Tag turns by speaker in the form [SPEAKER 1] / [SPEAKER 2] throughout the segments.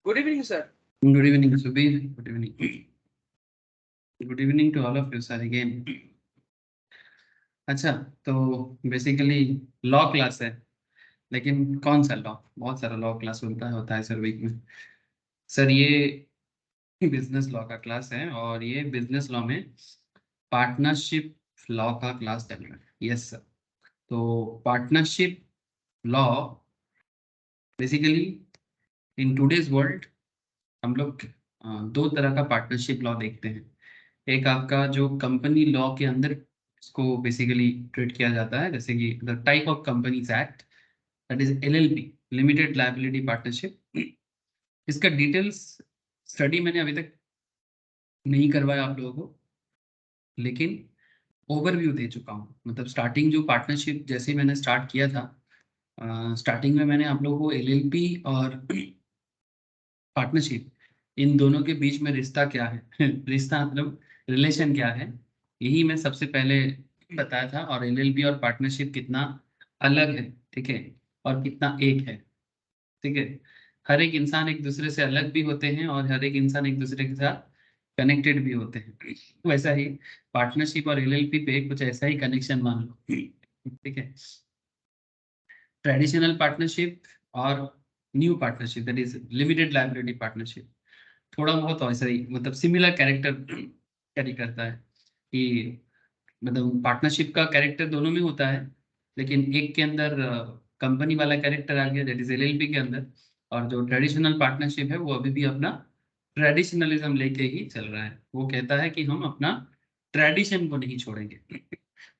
[SPEAKER 1] Good evening, sir.
[SPEAKER 2] Good evening, Subir. Good evening. Good evening to all of you, sir, again. अच्छा, तो basically law class है, लेकिन कौन सा law? बहुत सारा लॉ क्लास होता है सर वीक में। सर ये बिजनेस लॉ का क्लास है और ये बिजनेस लॉ में पार्टनरशिप लॉ का क्लास चल रहा है। Yes sir. तो partnership law basically in today's world हम लोग दो तरह का पार्टनरशिप लॉ देखते हैं। एक आपका जो कंपनी लॉ के अंदर इसको बेसिकली ट्रीट किया जाता है, जैसे कि the type of companies act, that is LLP, limited liability partnership. इसका डिटेल्स स्टडी मैंने अभी तक नहीं करवाया आप लोगों को, लेकिन ओवरव्यू दे चुका हूँ। मतलब स्टार्टिंग जो पार्टनरशिप जैसे मैंने स्टार्ट किया था, स्टार्टिंग में मैंने आप लोगों को एलएलपी और पार्टनरशिप, इन दोनों के बीच में रिश्ता क्या है रिश्ता मतलब रिलेशन क्या है, यही मैं सबसे पहले बताया था। और एलएलपी और पार्टनरशिप कितना अलग है, ठीक है, और कितना एक है, ठीक है। हर एक इंसान एक दूसरे से अलग भी होते हैं और हर एक इंसान एक दूसरे के साथ कनेक्टेड भी होते हैं। वैसा ही पार्टनरशिप और एलएलपी पे कुछ ऐसा ही कनेक्शन मान लो, ठीक है। ट्रेडिशनल पार्टनरशिप और new partnership, that is limited liability partnership, थोड़ा बहुत वैसा ही मतलब सिमिलर कैरेक्टर कैरी करता है कि मतलब पार्टनरशिप का कैरेक्टर दोनों में होता है, लेकिन एक के अंदर कंपनी वाला कैरेक्टर आ गया, दैट इज एलएलपी के अंदर। और जो ट्रेडिशनल पार्टनरशिप है वो अभी भी अपना ट्रेडिशनलिज्म लेके ही चल रहा है। वो कहता है कि हम अपना ट्रेडिशन को नहीं छोड़ेंगे।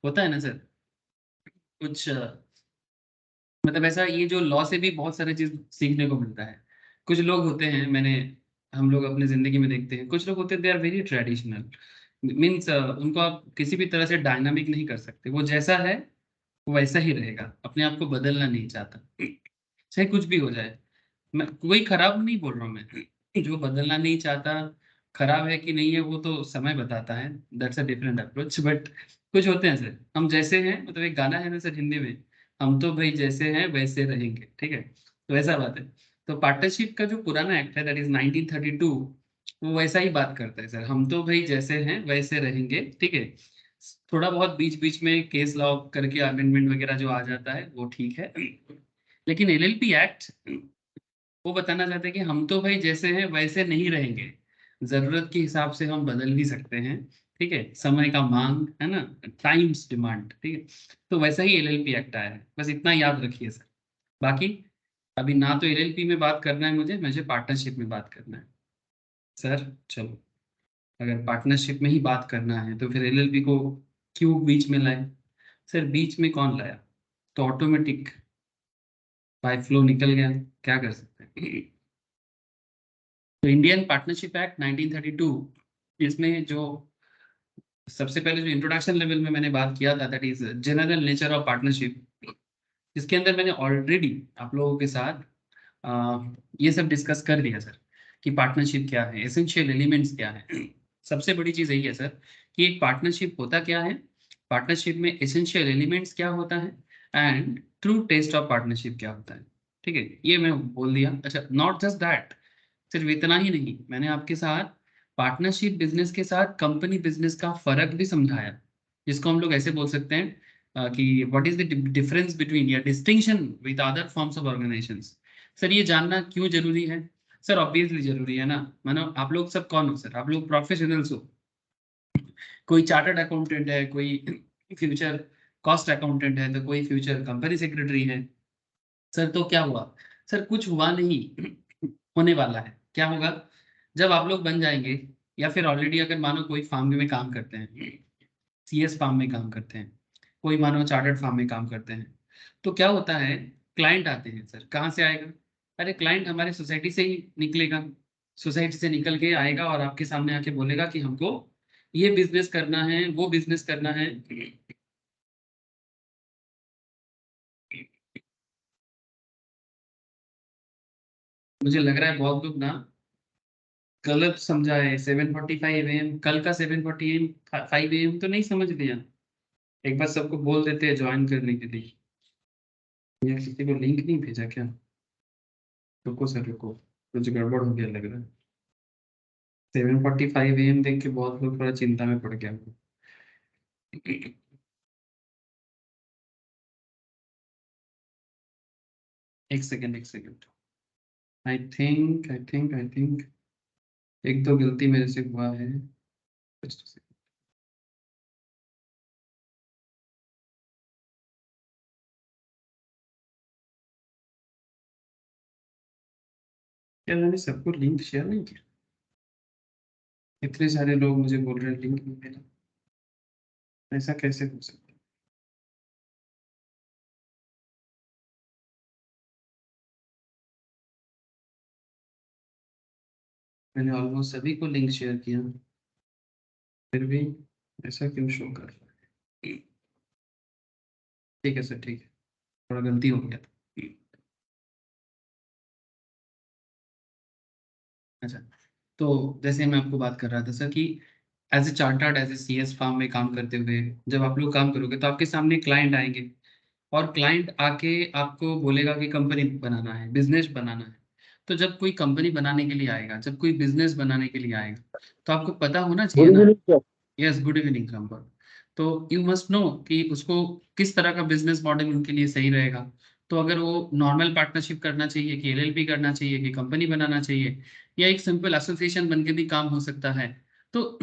[SPEAKER 2] होता है ना सर कुछ मतलब ऐसा, ये जो लॉ से भी बहुत सारी चीज सीखने को मिलता है। कुछ लोग होते हैं, हम लोग अपने जिंदगी में देखते हैं, कुछ लोग होते हैं they are very traditional, means उनको आप किसी भी तरह से डायनामिक नहीं कर सकते। वो जैसा है वो वैसा ही रहेगा, अपने आप को बदलना नहीं चाहता, चाहे कुछ भी हो जाए। मैं कोई खराब नहीं बोल रहा हूँ मैं, जो बदलना नहीं चाहता खराब है कि नहीं है वो तो समय बताता है, that's a different approach. But कुछ होते हैं सर, हम जैसे हैं, मतलब एक गाना है ना सर हिंदी में, हम तो भाई जैसे हैं वैसे रहेंगे, ठीक है। तो ऐसा बात है। तो पार्टनरशिप का जो पुराना एक्ट है दैट इज 1932, वो वैसा ही बात करता है सर, हम तो भाई जैसे हैं वैसे रहेंगे, ठीक है। थोड़ा बहुत बीच बीच में केस लॉ करके अमेंडमेंट वगैरह जो आ जाता है वो ठीक है, लेकिन एलएलपी एक्ट वो बताना चाहते हैं कि हम तो भाई जैसे हैं वैसे नहीं रहेंगे, जरूरत के हिसाब से हम बदल भी सकते हैं, ठीक है। समय का मांग है ना, टाइम्स डिमांड, ठीक है। तो वैसा ही एलएलपी एक्ट आया है, बस इतना याद रखिए सर। बाकी अभी ना तो एलएलपी में बात करना है मुझे पार्टनरशिप में बात करना है सर। चलो, अगर पार्टनरशिप में ही बात करना है तो फिर एलएलपी को क्यों बीच में लाए? सर बीच में कौन लाया? तो ऑटोमेटिक बाय फ्लो निकल गया, क्या कर सकते हैं। तो इंडियन पार्टनरशिप एक्ट 1932, इसमें जो सबसे पहले जो इंट्रोडक्शन लेवल में मैंने बात किया था, that is general nature of partnership, इसके अंदर मैंने ऑलरेडी आप लोगों के साथ ये सब डिस्कस कर दिया सर कि पार्टनरशिप क्या है, एसेंशियल एलिमेंट्स क्या है। सबसे बड़ी चीज यही है सर कि एक पार्टनरशिप होता क्या है, पार्टनरशिप में एसेंशियल एलिमेंट्स क्या होता है, and true test of partnership क्या होता है, ठीक है। ये मैं बोल दिया। अच्छा, नॉट जस्ट दैट, सिर्फ इतना ही नहीं, मैंने आपके साथ पार्टनरशिप बिजनेस के साथ कंपनी बिजनेस का फर्क भी समझाया, जिसको हम लोग ऐसे बोल सकते हैं कि what is the difference between या distinction with other forms of organisations. Sir ये जानना क्यों जरूरी है? सर ऑब्वियसली जरूरी है ना, मानो आप लोग सब कौन हो सर? आप लोग प्रोफेशनल्स हो, कोई चार्टर्ड अकाउंटेंट है, कोई फ्यूचर कॉस्ट अकाउंटेंट है, तो कोई फ्यूचर कंपनी सेक्रेटरी है। सर तो क्या हुआ? सर कुछ हुआ नहीं, होने वाला है। क्या होगा? जब आप लोग बन जाएंगे, या फिर ऑलरेडी अगर मानो कोई फार्म में काम करते हैं, सीएस फार्म में काम करते हैं, कोई मानो चार्टर्ड फार्म में काम करते हैं, तो क्या होता है, क्लाइंट आते हैं सर, कहाँ से आएगा? अरे क्लाइंट हमारे सोसाइटी से ही निकलेगा, सोसाइटी से निकल के आएगा और आपके सामने आके बोलेगा कि हमको ये बिजनेस करना है, वो बिजनेस करना है। मुझे लग रहा है बहुत लोग ना गलत समझा है। 7:45 AM, कल का 7:45 AM तो नहीं समझ लिया। एक बार सबको बोल देते हैं ज्वाइन करने के लिए, या किसी को लिंक नहीं भेजा क्या? रुको सर रुको। कुछ गड़बड़ हो गया लग रहा है। 7:45 AM देख के बहुत लोग थोड़ा चिंता में पड़ गया। एक सेकेंड, एक सेकेंड। आई थिंक एक दो गलती मेरे से हुआ है। Just a second. क्या मैंने सबको लिंक शेयर नहीं किया? इतने सारे लोग मुझे बोल रहे हैं लिंक नहीं मिला, ऐसा कैसे हो सकता है? मैंने ऑलमोस्ट सभी को लिंक शेयर किया, फिर भी ऐसा क्यों शो कर रहा है? ठीक है सर, ठीक है, थोड़ा गलती हो गया था। अच्छा, तो जैसे मैं आपको बात कर रहा था सर कि as a chartered, as a CS firm में काम करते हुए जब आप लोग काम करोगे तो आपके सामने क्लाइंट आएंगे, और क्लाइंट आके आपको बोलेगा कि कंपनी बनाना है, बिजनेस बनाना है। तो जब कोई कंपनी बनाने के लिए आएगा, जब कोई बिजनेस बनाने के लिए आएगा, तो आपको पता होना चाहिए
[SPEAKER 1] गुड
[SPEAKER 2] ना।
[SPEAKER 1] Evening sir.
[SPEAKER 2] Yes, good evening संपर्क। तो यू मस्ट नो कि उसको किस तरह का बिजनेस मॉडल उनके लिए सही रहेगा। तो अगर वो नॉर्मल पार्टनरशिप करना चाहिए, कि LLP करना चाहिए, कि कंपनी बनाना चाहिए, या एक सिंपल एसोसिएशन बन के भी काम हो सकता है। तो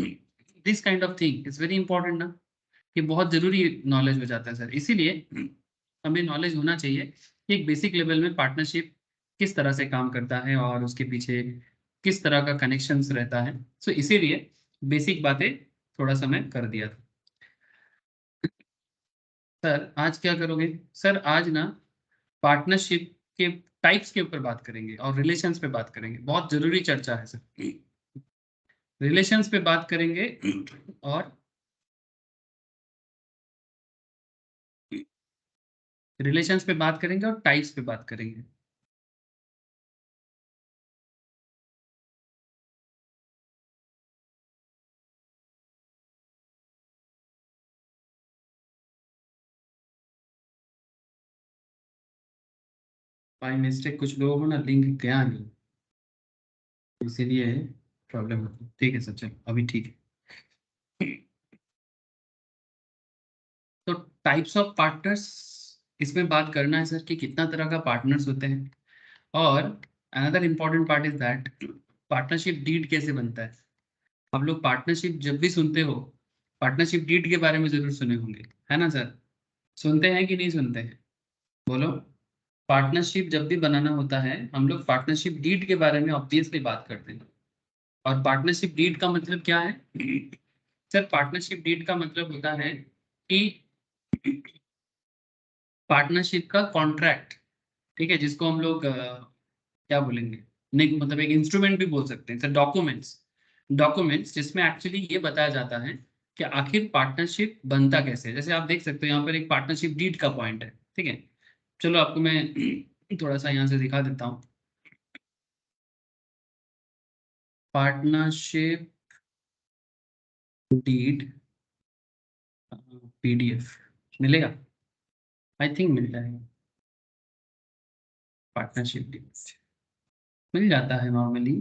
[SPEAKER 2] this kind of thing is very important ना, ये बहुत जरूरी नॉलेज हो जाता है सर। इसीलिए हमें नॉलेज होना चाहिए कि एक बेसिक लेवल में पार्टनरशिप किस तरह से काम करता है और उसके पीछे किस तरह का कनेक्शंस रहता है। सो इसीलिए बेसिक बातें थोड़ा सा मैं कर दिया था। सर आज क्या करोगे? सर आज ना पार्टनरशिप के टाइप्स के ऊपर बात करेंगे और रिलेशंस पे बात करेंगे, बहुत जरूरी चर्चा है सर। रिलेशंस पे बात करेंगे और रिलेशंस पे बात करेंगे और टाइप्स पे बात करेंगे। बाई मिस्टेक कुछ लोगों को ना लिंक गया नहीं, इसीलिए प्रॉब्लम होती है। ठीक है सर, चलो अभी ठीक है। तो टाइप्स ऑफ पार्टनर्स, इसमें बात करना है सर कि कितना तरह का पार्टनर्स होते हैं। और another important part is that partnership deed कैसे बनता है। आप लोग पार्टनरशिप जब भी सुनते हो, पार्टनरशिप डीड के बारे में जरूर सुने होंगे, है ना सर? सुनते हैं कि नहीं सुनते हैं? बोलो। पार्टनरशिप जब भी बनाना होता है, हम लोग पार्टनरशिप डीड के बारे में ऑब्वियसली बात करते हैं। और पार्टनरशिप डीड का मतलब क्या है? सर पार्टनरशिप डीड का मतलब होता है कि पार्टनरशिप का कॉन्ट्रैक्ट, ठीक है, जिसको हम लोग क्या बोलेंगे, नहीं मतलब एक इंस्ट्रूमेंट भी बोल सकते हैं सर, डॉक्यूमेंट्स। डॉक्यूमेंट्स जिसमें एक्चुअली ये बताया जाता है कि आखिर पार्टनरशिप बनता कैसे है। जैसे आप देख सकते हो यहाँ पर एक पार्टनरशिप डीड का पॉइंट है, ठीक है। चलो आपको मैं थोड़ा सा यहाँ से दिखा देता हूँ। पार्टनरशिप डीड PDF मिलेगा, आई थिंक मिल जाएगा। पार्टनरशिप डीड मिल जाता है नॉर्मली,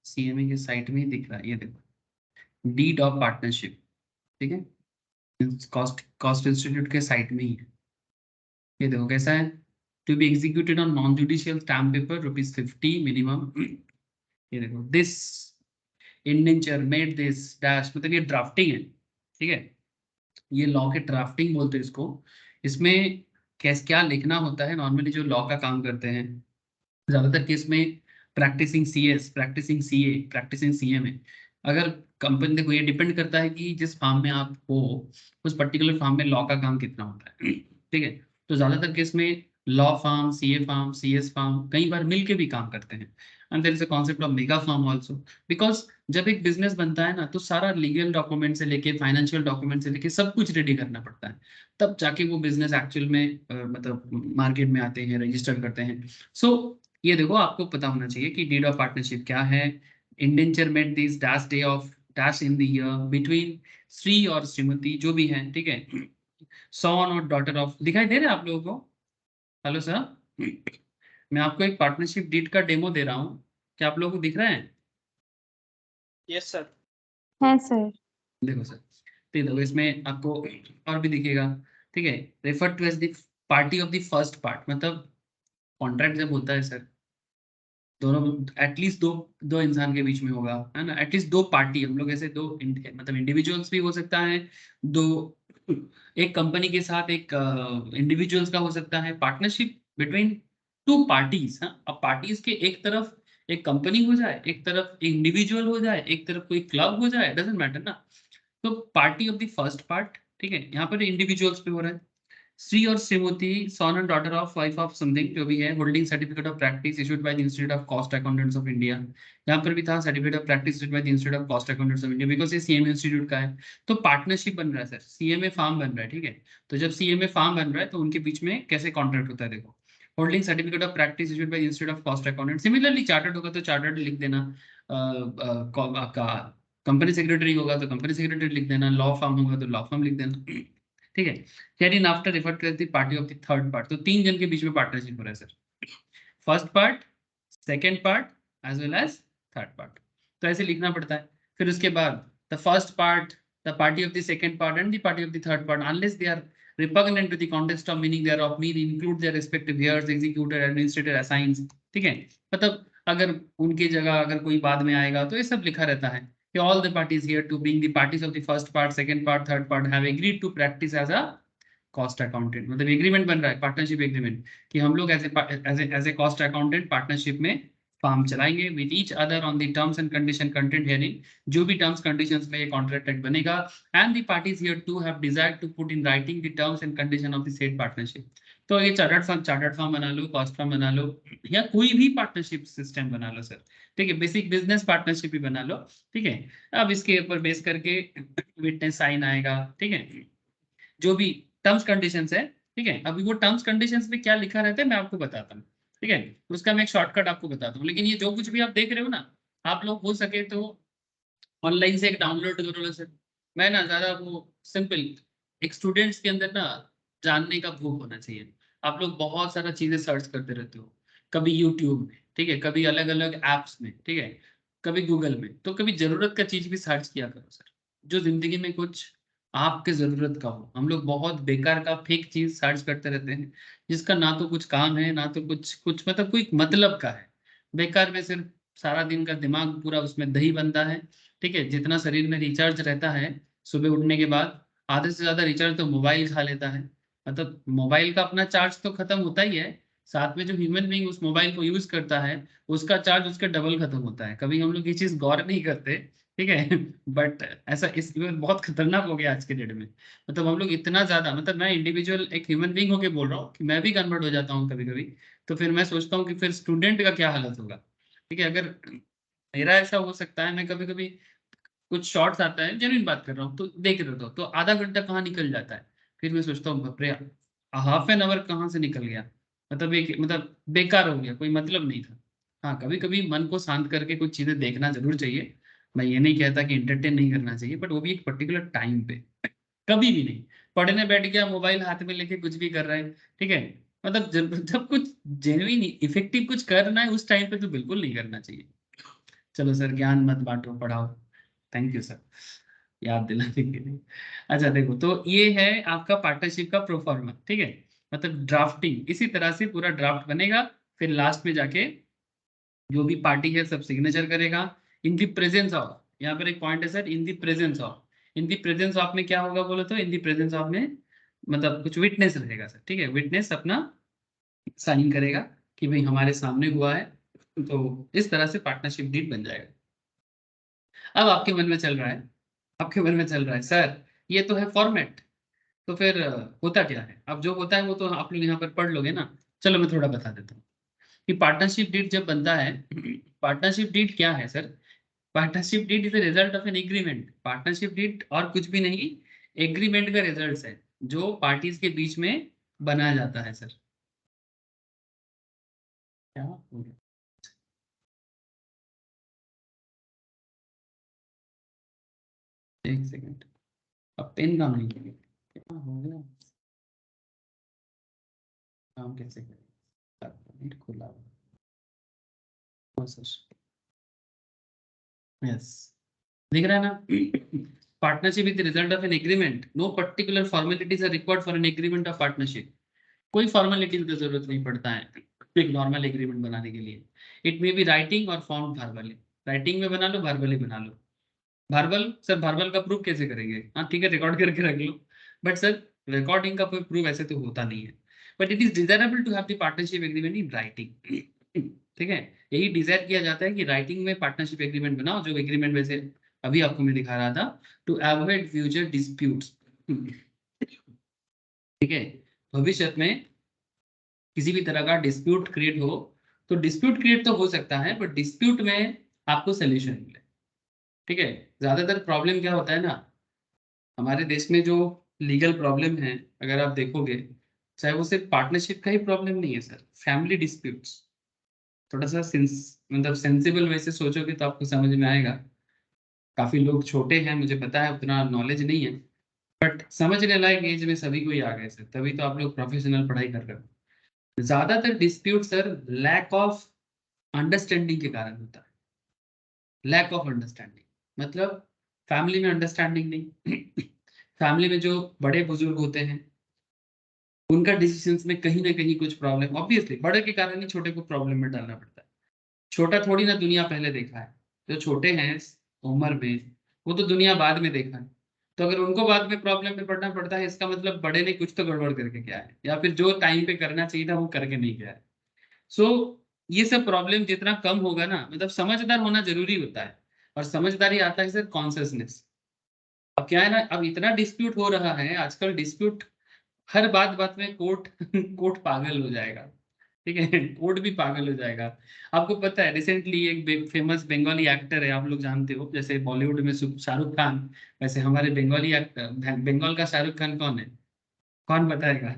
[SPEAKER 2] CMA के साइट में ही दिख रहा है, ये देखो, डीड ऑफ पार्टनरशिप, ठीक है, कॉस्ट कॉस्ट इंस्टीट्यूट के साइट में ही है। ये देखो कैसा है, to be executed on non judicial stamp paper ₹50 minimum. ये देखो, this indenture made this dash, मतलब ये ड्राफ्टिंग है, ठीक है। ये लॉ के ड्राफ्टिंग बोलते हैं इसको। इसमें कैस क्या लिखना होता है, नॉर्मली जो लॉ का काम करते हैं ज्यादातर केस में, practising CS, practising CA, practising CA में, अगर कंपनी, देखो ये डिपेंड करता है कि जिस फार्म में आप हो, उस पर्टिकुलर फार्म में लॉ का काम कितना होता है, ठीक है। तो ज्यादातर केस में law firm, CA firm, CS firm कई बार मिलके भी काम करते हैं। And there is a concept of mega firm also, because जब एक बिजनेस बनता है ना, तो सारा लीगल डॉक्यूमेंट से लेके फाइनेंशियल डॉक्यूमेंट से लेके सब कुछ रेडी करना पड़ता है, तब जाके वो बिजनेस एक्चुअल में मतलब मार्केट में आते हैं, रजिस्टर करते हैं। सो ये देखो, आपको पता होना चाहिए कि डीड ऑफ पार्टनरशिप क्या है। Indenture made this dash day of dash in the year between Shri और श्रीमती, जो भी है, ठीक है, सॉन और डॉटर ऑफ, दिखाई दे रहे हैं आप लोगों को? Hello sir. मैं आपको एक पार्टनरशिप डीड का डेमो दे रहा हूँ, क्या आप लोगों को दिख रहा है?
[SPEAKER 1] Yes sir.
[SPEAKER 3] है सर।
[SPEAKER 2] देखो सर, तो देखो इसमें आपको और भी दिखेगा, ठीक है। Refer to as the party of the first part, मतलब कॉन्ट्रैक्ट जब होता है सर, दोनों एटलीस्ट दो दो इंसान के बीच में होगा, है ना, एटलीस्ट दो पार्टी, हम लोग ऐसे दो मतलब इंडिविजुअल्स भी हो सकता है, दो, एक कंपनी के साथ एक इंडिविजुअल्स का हो सकता है, पार्टनरशिप बिटवीन टू पार्टीज। अब पार्टीज के एक तरफ एक कंपनी हो जाए, एक तरफ इंडिविजुअल हो जाए, एक तरफ कोई क्लब हो जाए, डजेंट मैटर ना। तो party of the first part, ठीक है, यहाँ पर इंडिविजुअल्स पे हो रहा है। श्री और Shrimati, son and daughter of, wife of something जो भी है, holding certificate of practice issued by the institute of cost accountants of India. यहाँ पर भी था certificate of practice issued by the institute of cost accountants of India, because ये CMA institute का है। तो पार्टनरशिप बन रहा है सर, सीएमए फार्म बन रहा है, ठीक है। तो जब सीएमए फार्म बन रहा है तो उनके बीच में कैसे कॉन्ट्रैक्ट होता है, देखो, holding certificate of practice issued bye institute of cost accountant. Similarly chartered होगा तो चार्टर्ड लिख देना, आपका कंपनी सेक्रेटरी होगा तो कंपनी सेक्रेटरी लिख देना, लॉ फर्म होगा तो लॉ फर्म लिख देना, ठीक है। Hereinafter refer to the party of the third part, तो तीन जन के बीच में पार्टनरशिप हो रहा है sir, first part, second part, as well as third part. तो ऐसे लिखना पड़ता है। फिर उसके बाद the first part, the party of the second part and the party of the third part, unless they are repugnant to the context of meaning thereof, mean include their respective heirs, executor, administrator, assigns, ठीक है। मतलब अगर उनकी जगह अगर कोई बाद में आएगा तो ये सब लिखा रहता है कि all the parties here to being the parties of the first part, second part, third part have agreed to practice as a cost accountant. मतलब एग्रीमेंट बन रहा है, पार्टनरशिप एग्रीमेंट, कि हम लोग as a cost accountant partnership में firm चलाएंगे with each other on the terms and condition content herein, जो भी टर्म्स कंडीशंस में ये कॉन्ट्रैक्ट बनेगा, and the parties hereto have desire to put in writing the terms and condition of the said partnership. तो ये chartered form बना लो, cost form बना लो, या कोई भी पार्टनरशिप सिस्टम बना लो सर, ठीक है, बेसिक बिजनेस पार्टनरशिप भी बना लो, ठीक है। अब इसके ऊपर बेस करके विटनेस साइन आएगा, ठीक है, जो भी टर्म्स कंडीशंस है, ठीक है। अभी वो टर्म्स कंडीशंस में क्या लिखा रहता है मैं आपको बताता हूँ, ठीक है, उसका मैं एक शॉर्टकट आपको बताता हूँ। लेकिन ये जो कुछ भी आप देख रहे हो ना, आप लोग हो सके तो ऑनलाइन से एक डाउनलोड करो ना सर। मैं ना ज्यादा वो सिंपल, एक स्टूडेंट्स के अंदर ना जानने का भूख होना चाहिए। आप लोग बहुत सारा चीजें सर्च करते रहते हो, कभी यूट्यूब में, ठीक है, कभी अलग अलग एप्स में, ठीक है, कभी गूगल में, तो कभी जरूरत का चीज भी सर्च किया करो सर, जो जिंदगी में कुछ आपके जरूरत का हो। हम लोग बहुत बेकार का फेक चीज सर्च करते रहते हैं, जिसका ना तो कुछ काम है ना तो कुछ कुछ मतलब कोई मतलब का है, बेकार में सिर्फ सारा दिन का दिमाग पूरा उसमें दही बनता है, ठीक है। जितना शरीर में रिचार्ज रहता है सुबह उठने के बाद, आधे से ज्यादा रिचार्ज तो मोबाइल खा लेता है। मतलब मोबाइल का अपना चार्ज तो खत्म होता ही है, साथ में जो ह्यूमन बीइंग उस मोबाइल को यूज करता है उसका चार्ज उसके डबल खत्म होता है। कभी हम लोग ये चीज गौर नहीं करते, ठीक है। बट ऐसा इस बहुत खतरनाक हो गया आज के डेट में। मतलब हम लोग इतना ज्यादा, मतलब मैं इंडिविजुअल एक ह्यूमन बीइंग होके बोल रहा हूँ कि मैं भी कन्वर्ट हो जाता हूँ कभी कभी। तो फिर मैं सोचता हूँ कि फिर स्टूडेंट का क्या हालत होगा, ठीक है। अगर मेरा ऐसा हो सकता है, मैं कभी कभी कुछ शॉर्ट्स आता है, जेन्युइन बात कर रहा हूँ, तो देख रहे हो तो आधा घंटा कहाँ निकल जाता है। फिर मैं सोचता हूँ बाप रे, हाफ एन आवर कहाँ से निकल गया, मतलब एक मतलब बेकार हो गया, कोई मतलब नहीं था। हाँ, कभी कभी मन को शांत करके कुछ चीजें देखना जरूर चाहिए। मैं ये नहीं कहता कि इंटरटेन नहीं करना चाहिए, बट वो भी एक पर्टिकुलर टाइम पे, कभी भी नहीं। पढ़ने बैठ गया, मोबाइल हाथ में लेके कुछ भी कर रहा है, ठीक है। मतलब जब कुछ जेन्युइन इफेक्टिव कुछ करना है उस टाइम पे तो बिल्कुल नहीं करना चाहिए। चलो सर, ज्ञान मत बांटो, पढ़ाओ। थैंक यू सर, याद दिलाने के लिए। अच्छा देखो, तो ये है आपका पार्टनरशिप का प्रोफॉर्मा, ठीक है। मतलब ड्राफ्टिंग इसी तरह से पूरा ड्राफ्ट बनेगा, फिर लास्ट में जाके जो भी पार्टी है सब सिग्नेचर करेगा, इन द प्रेजेंस ऑफ, यहाँ पर एक पॉइंट है sir, in the presence of. In the presence of में क्या होगा बोलो तो, इन द प्रेजेंस ऑफ में मतलब कुछ विटनेस रहेगा सर, ठीक है, विटनेस अपना साइन करेगा कि भाई हमारे सामने हुआ है। तो इस तरह से पार्टनरशिप डीड बन जाएगा। अब आपके मन में चल रहा है, आपके मन में चल रहा है सर ये तो है फॉर्मेट, तो फिर होता क्या है? अब जो होता है वो तो आप लोग यहाँ पर पढ़ लोगे ना। चलो मैं थोड़ा बता देता हूँ कि पार्टनरशिप डीड जब बनता है, पार्टनरशिप डीड क्या है sir? Partnership deed is the result of an agreement. Partnership deed और कुछ भी नहीं, एग्रीमेंट का रिजल्ट है जो पार्टीज के बीच में बनाया जाता है सर। क्या हो गया? एक सेकंड, अब पेन काम नहीं करेगा, क्या हो गया? काम कैसे करें? खुला यस दिख रहा है ना partnership is the result of an agreement no particular formalities are required for an agreement of partnership कोई फॉर्मेलिटीज की जरूरत नहीं पड़ता है एक नॉर्मल एग्रीमेंट बनाने के लिए इट मे बी राइटिंग और फॉर्म वर्बली राइटिंग में बना लो वर्बली बना लो वर्बल सर वर्बल का प्रूफ कैसे करेंगे हाँ ठीक है रिकॉर्ड करके रख लो बट सर रिकॉर्डिंग का कोई प्रूफ ऐसे तो होता नहीं है but it is desirable to have the partnership agreement in writing ठीक है यही डिजायर किया जाता है कि राइटिंग में पार्टनरशिप एग्रीमेंट बनाओ जो एग्रीमेंट वैसे अभी आपको मैं दिखा रहा था टू अवॉइड फ्यूचर डिस्प्यूट्स ठीक है भविष्य में किसी भी तरह का डिस्प्यूट क्रिएट हो तो डिस्प्यूट क्रिएट तो हो सकता है बट डिस्प्यूट में आपको सोल्यूशन मिले ठीक है ज्यादातर प्रॉब्लम क्या होता है ना हमारे देश में जो लीगल प्रॉब्लम है अगर आप देखोगे चाहे वो सिर्फ पार्टनरशिप का ही प्रॉब्लम नहीं है सर फैमिली डिस्प्यूट्स थोड़ा सा मतलब सेंसिबल वे से सोचोगे तो आपको समझ में आएगा काफी लोग छोटे हैं मुझे पता है उतना नॉलेज नहीं है बट समझने लायक एज में सभी को ही आ गए सर तभी तो आप लोग प्रोफेशनल पढ़ाई कर रहे हो ज्यादातर dispute sir lack of understanding के कारण होता है लैक ऑफ अंडरस्टैंडिंग मतलब फैमिली में अंडरस्टैंडिंग नहीं फैमिली में जो बड़े बुजुर्ग होते हैं उनका डिसीजंस में कहीं ना कहीं कुछ प्रॉब्लम ऑब्वियसली बड़े के कारण ही छोटे को प्रॉब्लम में डालना पड़ता है छोटा थोड़ी ना दुनिया पहले देखा है जो छोटे हैं उम्र में वो तो दुनिया बाद में देखा है तो अगर उनको बाद में प्रॉब्लम में पड़ना पड़ता है इसका मतलब बड़े ने कुछ तो गड़बड़ करके किया है या फिर जो टाइम पे करना चाहिए था वो करके नहीं गया है सो ये सब प्रॉब्लम जितना कम होगा ना मतलब समझदार होना जरूरी होता है और समझदारी आता है सर कॉन्सियसनेस अब क्या है ना अब इतना डिस्प्यूट हो रहा है आजकल डिस्प्यूट हर बात बात में कोर्ट कोर्ट पागल हो जाएगा ठीक है कोर्ट भी पागल हो जाएगा आपको पता है रिसेंटली एक फेमस बंगाली एक्टर है आप लोग जानते हो जैसे बॉलीवुड में शाहरुख खान वैसे हमारे बंगाली एक्टर बंगाल का शाहरुख खान कौन है कौन बताएगा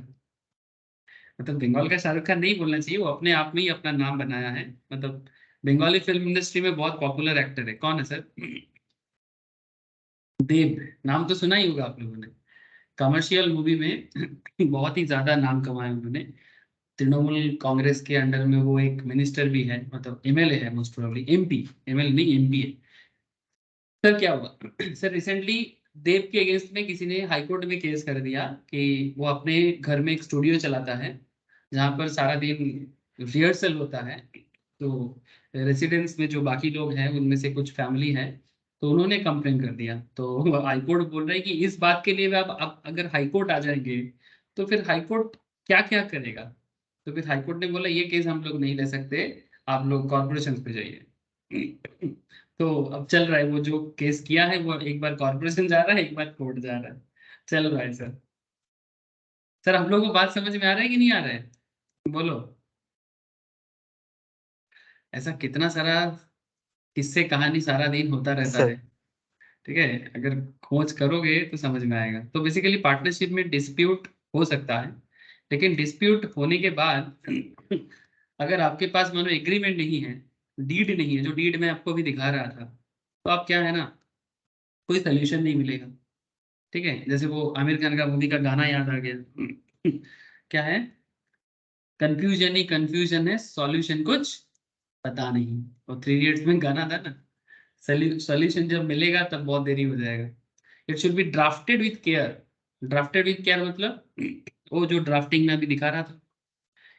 [SPEAKER 2] मतलब बंगाल का शाहरुख खान नहीं बोलना चाहिए वो अपने आप में ही अपना नाम बनाया है मतलब बंगाली फिल्म इंडस्ट्री में बहुत पॉपुलर एक्टर है कौन है सर देव नाम तो सुना ही होगा आप लोगों ने कमर्शियल मूवी में बहुत ही ज्यादा नाम कमाया उन्होंने तृणमूल कांग्रेस के अंडर में वो एक मिनिस्टर भी है मतलब एमएलए है मोस्ट प्रोबेबली एमपी एमएलए नहीं एमपी है सर क्या हुआ सर रिसेंटली देव के अगेंस्ट में किसी ने हाईकोर्ट में केस कर दिया कि वो अपने घर में एक स्टूडियो चलाता है जहाँ पर सारा दिन रिहर्सल होता है तो रेसिडेंस में जो बाकी लोग हैं उनमें से कुछ फैमिली है तो उन्होंने कंप्लेन कर दिया तो हाईकोर्ट बोल रहा है कि इस बात के लिए अब अगर हाईकोर्ट आ जाएंगे तो फिर हाईकोर्ट क्या क्या करेगा तो फिर हाईकोर्ट ने बोला ये केस हम लोग नहीं ले सकते आप लोग कॉर्पोरेशन पे जाइए तो अब चल रहा है वो जो केस किया है वो एक बार कॉर्पोरेशन जा रहा है एक बार कोर्ट जा रहा है चल रहा है सर सर हम लोग को बात समझ में आ रहा है कि नहीं आ रहा है बोलो ऐसा कितना सारा किस्से कहानी सारा दिन होता रहता
[SPEAKER 3] सर
[SPEAKER 2] है ठीक है अगर खोज करोगे तो समझ में आएगा तो बेसिकली पार्टनरशिप में डिस्प्यूट हो सकता है लेकिन डिस्प्यूट होने के बाद अगर आपके पास मानो एग्रीमेंट नहीं है डीड नहीं है जो डीड मैं आपको भी दिखा रहा था तो आप क्या है ना कोई सोल्यूशन नहीं मिलेगा ठीक है जैसे वो आमिर खान का मूवी का गाना याद आ गया क्या है कंफ्यूजन ही कंफ्यूजन है सॉल्यूशन कुछ पता नहीं और थ्री इडियट्स में गाना था ना सॉल्यूशन जब मिलेगा तब बहुत देरी हो जाएगा it should be drafted with care drafted with care मतलब वो जो ड्राफ्टिंग में अभी दिखा रहा था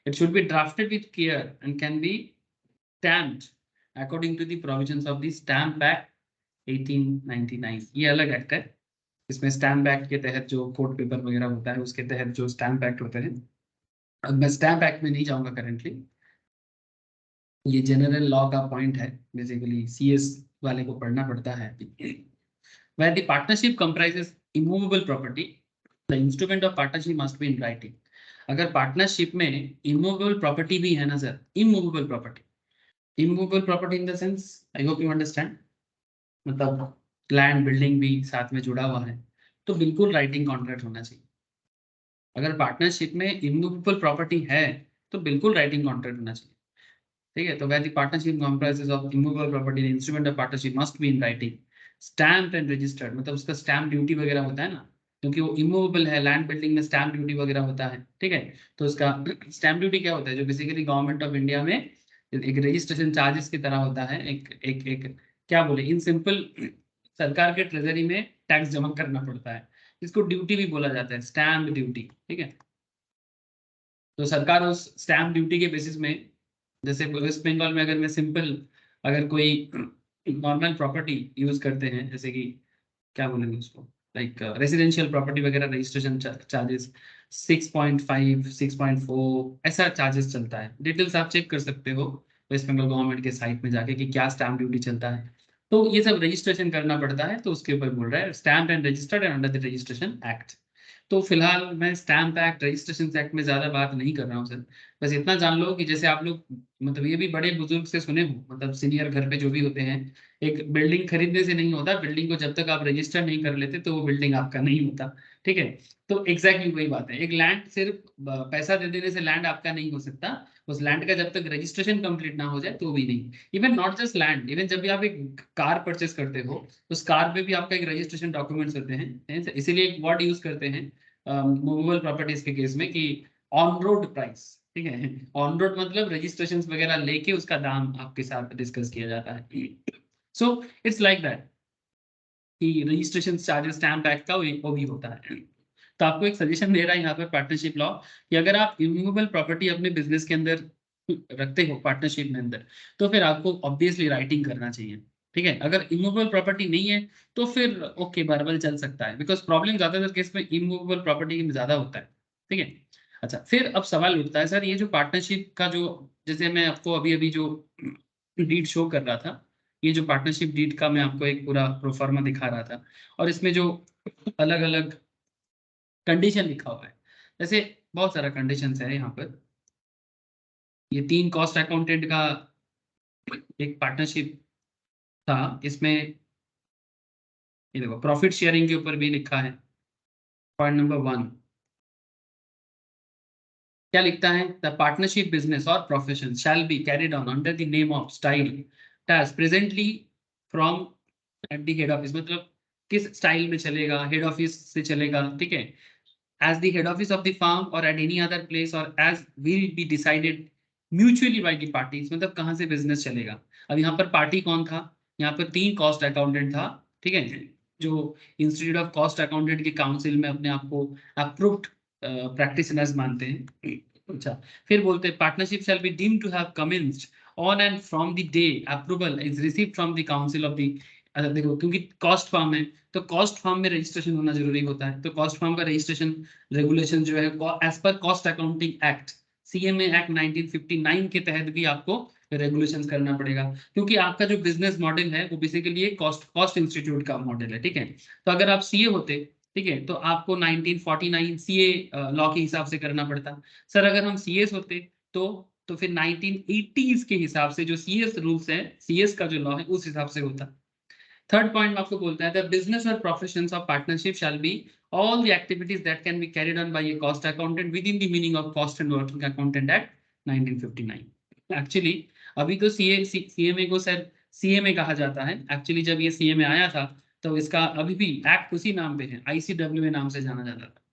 [SPEAKER 2] it should be drafted with care and can be stamped according to the provisions of the stamp act 1899 ये अलग एक्ट है इसमें स्टैम्प एक्ट के तहत जो कोर्ट पेपर वगैरह होता है उसके तहत जो स्टैम्प एक्ट होते हैं अब मैं स्टैम्प एक्ट में नहीं जाऊंगा करेंटली ये जनरल लॉ का पॉइंट है बेसिकली सीएस वाले को पढ़ना पड़ता है where the partnership comprises immovable property the instrument of partnership must be in writing अगर पार्टनरशिप में इमूवेबल प्रॉपर्टी भी है ना sir immovable property in the sense I hope you understand मतलब लैंड बिल्डिंग भी साथ में जुड़ा हुआ है तो बिल्कुल राइटिंग कॉन्ट्रैक्ट होना चाहिए अगर पार्टनरशिप में इमूवेबल प्रॉपर्टी है तो बिल्कुल राइटिंग कॉन्ट्रैक्ट होना चाहिए ठीक है तो where the partnership comprises of immovable property the instrument of partnership must be in writing stamped and registered मतलब उसका स्टैम्प ड्यूटी वगैरह होता है ना क्योंकि वो इमूवेबल है। लैंड बिल्डिंग में स्टैम्प ड्यूटी वगैरह होता है, ठीक है। तो उसका स्टैम्प ड्यूटी क्या होता है, जो बेसिकली गवर्नमेंट ऑफ इंडिया में एक रजिस्ट्रेशन चार्जेस की तरह होता है। एक क्या बोले, इन सिंपल, सरकार के ट्रेजरी में टैक्स जमा करना पड़ता है। इसको ड्यूटी भी बोला जाता है, स्टैम्प ड्यूटी, ठीक है। तो सरकार उस स्टैम्प ड्यूटी के बेसिस में, जैसे वेस्ट बंगाल में अगर मैं सिंपल, अगर कोई नॉर्मल प्रॉपर्टी यूज करते हैं, जैसे कि क्या बोलेंगे उसको, लाइक रेजिडेंशियल प्रॉपर्टी वगैरह, रजिस्ट्रेशन चार्जेस 6.5 6.4 ऐसा चार्जेस चलता है। डिटेल्स आप चेक कर सकते हो वेस्ट बंगाल गवर्नमेंट के साइट में जाके कि क्या स्टैम्प ड्यूटी चलता है। तो ये सब रजिस्ट्रेशन करना पड़ता है, तो उसके ऊपर बोल रहा है stamp and registered and under the registration act. तो फिलहाल मैं स्टैम्प एक्ट, रजिस्ट्रेशन एक्ट में ज्यादा बात नहीं कर रहा हूँ सर। बस इतना जान लो कि जैसे आप लोग, मतलब ये भी बड़े बुजुर्ग से सुने हो, मतलब सीनियर घर पे जो भी होते हैं, एक बिल्डिंग खरीदने से नहीं होता, बिल्डिंग को जब तक आप रजिस्टर नहीं कर लेते तो वो बिल्डिंग आपका नहीं होता, ठीक है। तो एग्जैक्टली वही बात है, एक लैंड सिर्फ पैसा दे देने से लैंड आपका नहीं हो सकता। उस लैंड का जब तक रजिस्ट्रेशन कंप्लीट ना हो जाए तो भी नहीं। Even not just land, even जब भी आप एक कार परचेस करते हो, उस कार पे भी आपका एक रजिस्ट्रेशन डॉक्यूमेंट्स होते हैं। इसीलिए एक वर्ड यूज करते हैं मूवेबल प्रॉपर्टीज के केस में कि ऑन रोड प्राइस, ठीक है। ऑन रोड मतलब रजिस्ट्रेशन वगैरह लेके उसका दाम आपके साथ डिस्कस किया जाता है। सो इट्स लाइक दैट कि रजिस्ट्रेशन चार्जेस स्टैम्प एक्ट का वो भी होता है। तो आपको एक सजेशन दे रहा है यहाँ पर पार्टनरशिप लॉ, कि अगर आप इमूवेबल प्रॉपर्टी अपने बिजनेस के अंदर रखते हो पार्टनरशिप में अंदर, तो फिर आपको ऑब्वियसली राइटिंग करना चाहिए, ठीक है। अगर इमूवेबल प्रॉपर्टी नहीं है तो फिर ओके, बराबर चल सकता है, बिकॉज प्रॉब्लम ज्यादातर केस में इमूवेबल प्रॉपर्टी में ज्यादा होता है, ठीक है। अच्छा, फिर अब सवाल उठता है सर, ये जो पार्टनरशिप का जो, जैसे मैं आपको अभी अभी जो डीड शो कर रहा था, ये जो पार्टनरशिप डीड का मैं आपको एक पूरा प्रोफार्मा दिखा रहा था, और इसमें जो अलग अलग कंडीशन लिखा हुआ है, जैसे बहुत सारा कंडीशन है यहाँ पर। ये 3 कॉस्ट अकाउंटेंट का एक पार्टनरशिप था, इसमें ये देखो प्रॉफिट शेयरिंग के ऊपर भी लिखा है। पॉइंट नंबर 1 क्या लिखता है, द पार्टनरशिप बिजनेस और profession shall be carried on under the name of style as presently from at the head office, मतलब किस स्टाइल में चलेगा, हेड ऑफिस से चलेगा, ठीक है। as the head office of the firm or at any other place or as will be decided mutually by the parties, मतलब कहाँ से बिजनेस चलेगा। अब यहाँ पर पार्टी कौन था, यहाँ पर 3 कॉस्ट अकाउंटेंट था, ठीक है, जो इंस्टीट्यूट ऑफ कॉस्ट अकाउंटेंट के काउंसिल में अपने आप को अप्रूव्ड प्रैक्टिशनर्स मानते हैं। अच्छा, फिर बोलते हैं partnership shall be deemed to have commenced on and from the day approval is received from the council of the, देखो क्योंकि कॉस्ट फर्म है तो कॉस्ट फर्म में रजिस्ट्रेशन होना जरूरी होता है, तो कॉस्ट फर्म का रजिस्ट्रेशन रेगुलेशन जो है एज पर cost accounting act, CMA act 1959 के तहत भी आपको रेगुलेशन करना पड़ेगा, क्योंकि आपका जो बिजनेस मॉडल है वो बेसिकली एक कॉस्ट इंस्टीट्यूट का मॉडल है, ठीक है। तो अगर आप सीए होते, ठीक है, तो आपको 1949 सीए लॉ के हिसाब से करना पड़ता। सर अगर हम सीएस होते तो फिर 1980s के हिसाब से जो सीएस रूल्स है, सीएस का जो लॉ है उस हिसाब से होता। थर्ड पॉइंट आपको बोलता है द बिजनेस और professions of partnership shall be all the activities that can be carried on by a cost accountant within the meaning of cost and working accountant act 1959। Actually अभी तो CMA को sir CMA कहा जाता है, actually जब ये CMA आया था तो इसका अभी भी एक्ट उसी नाम पे है, आईसीडब्ल्यूए नाम से जाना जाता था।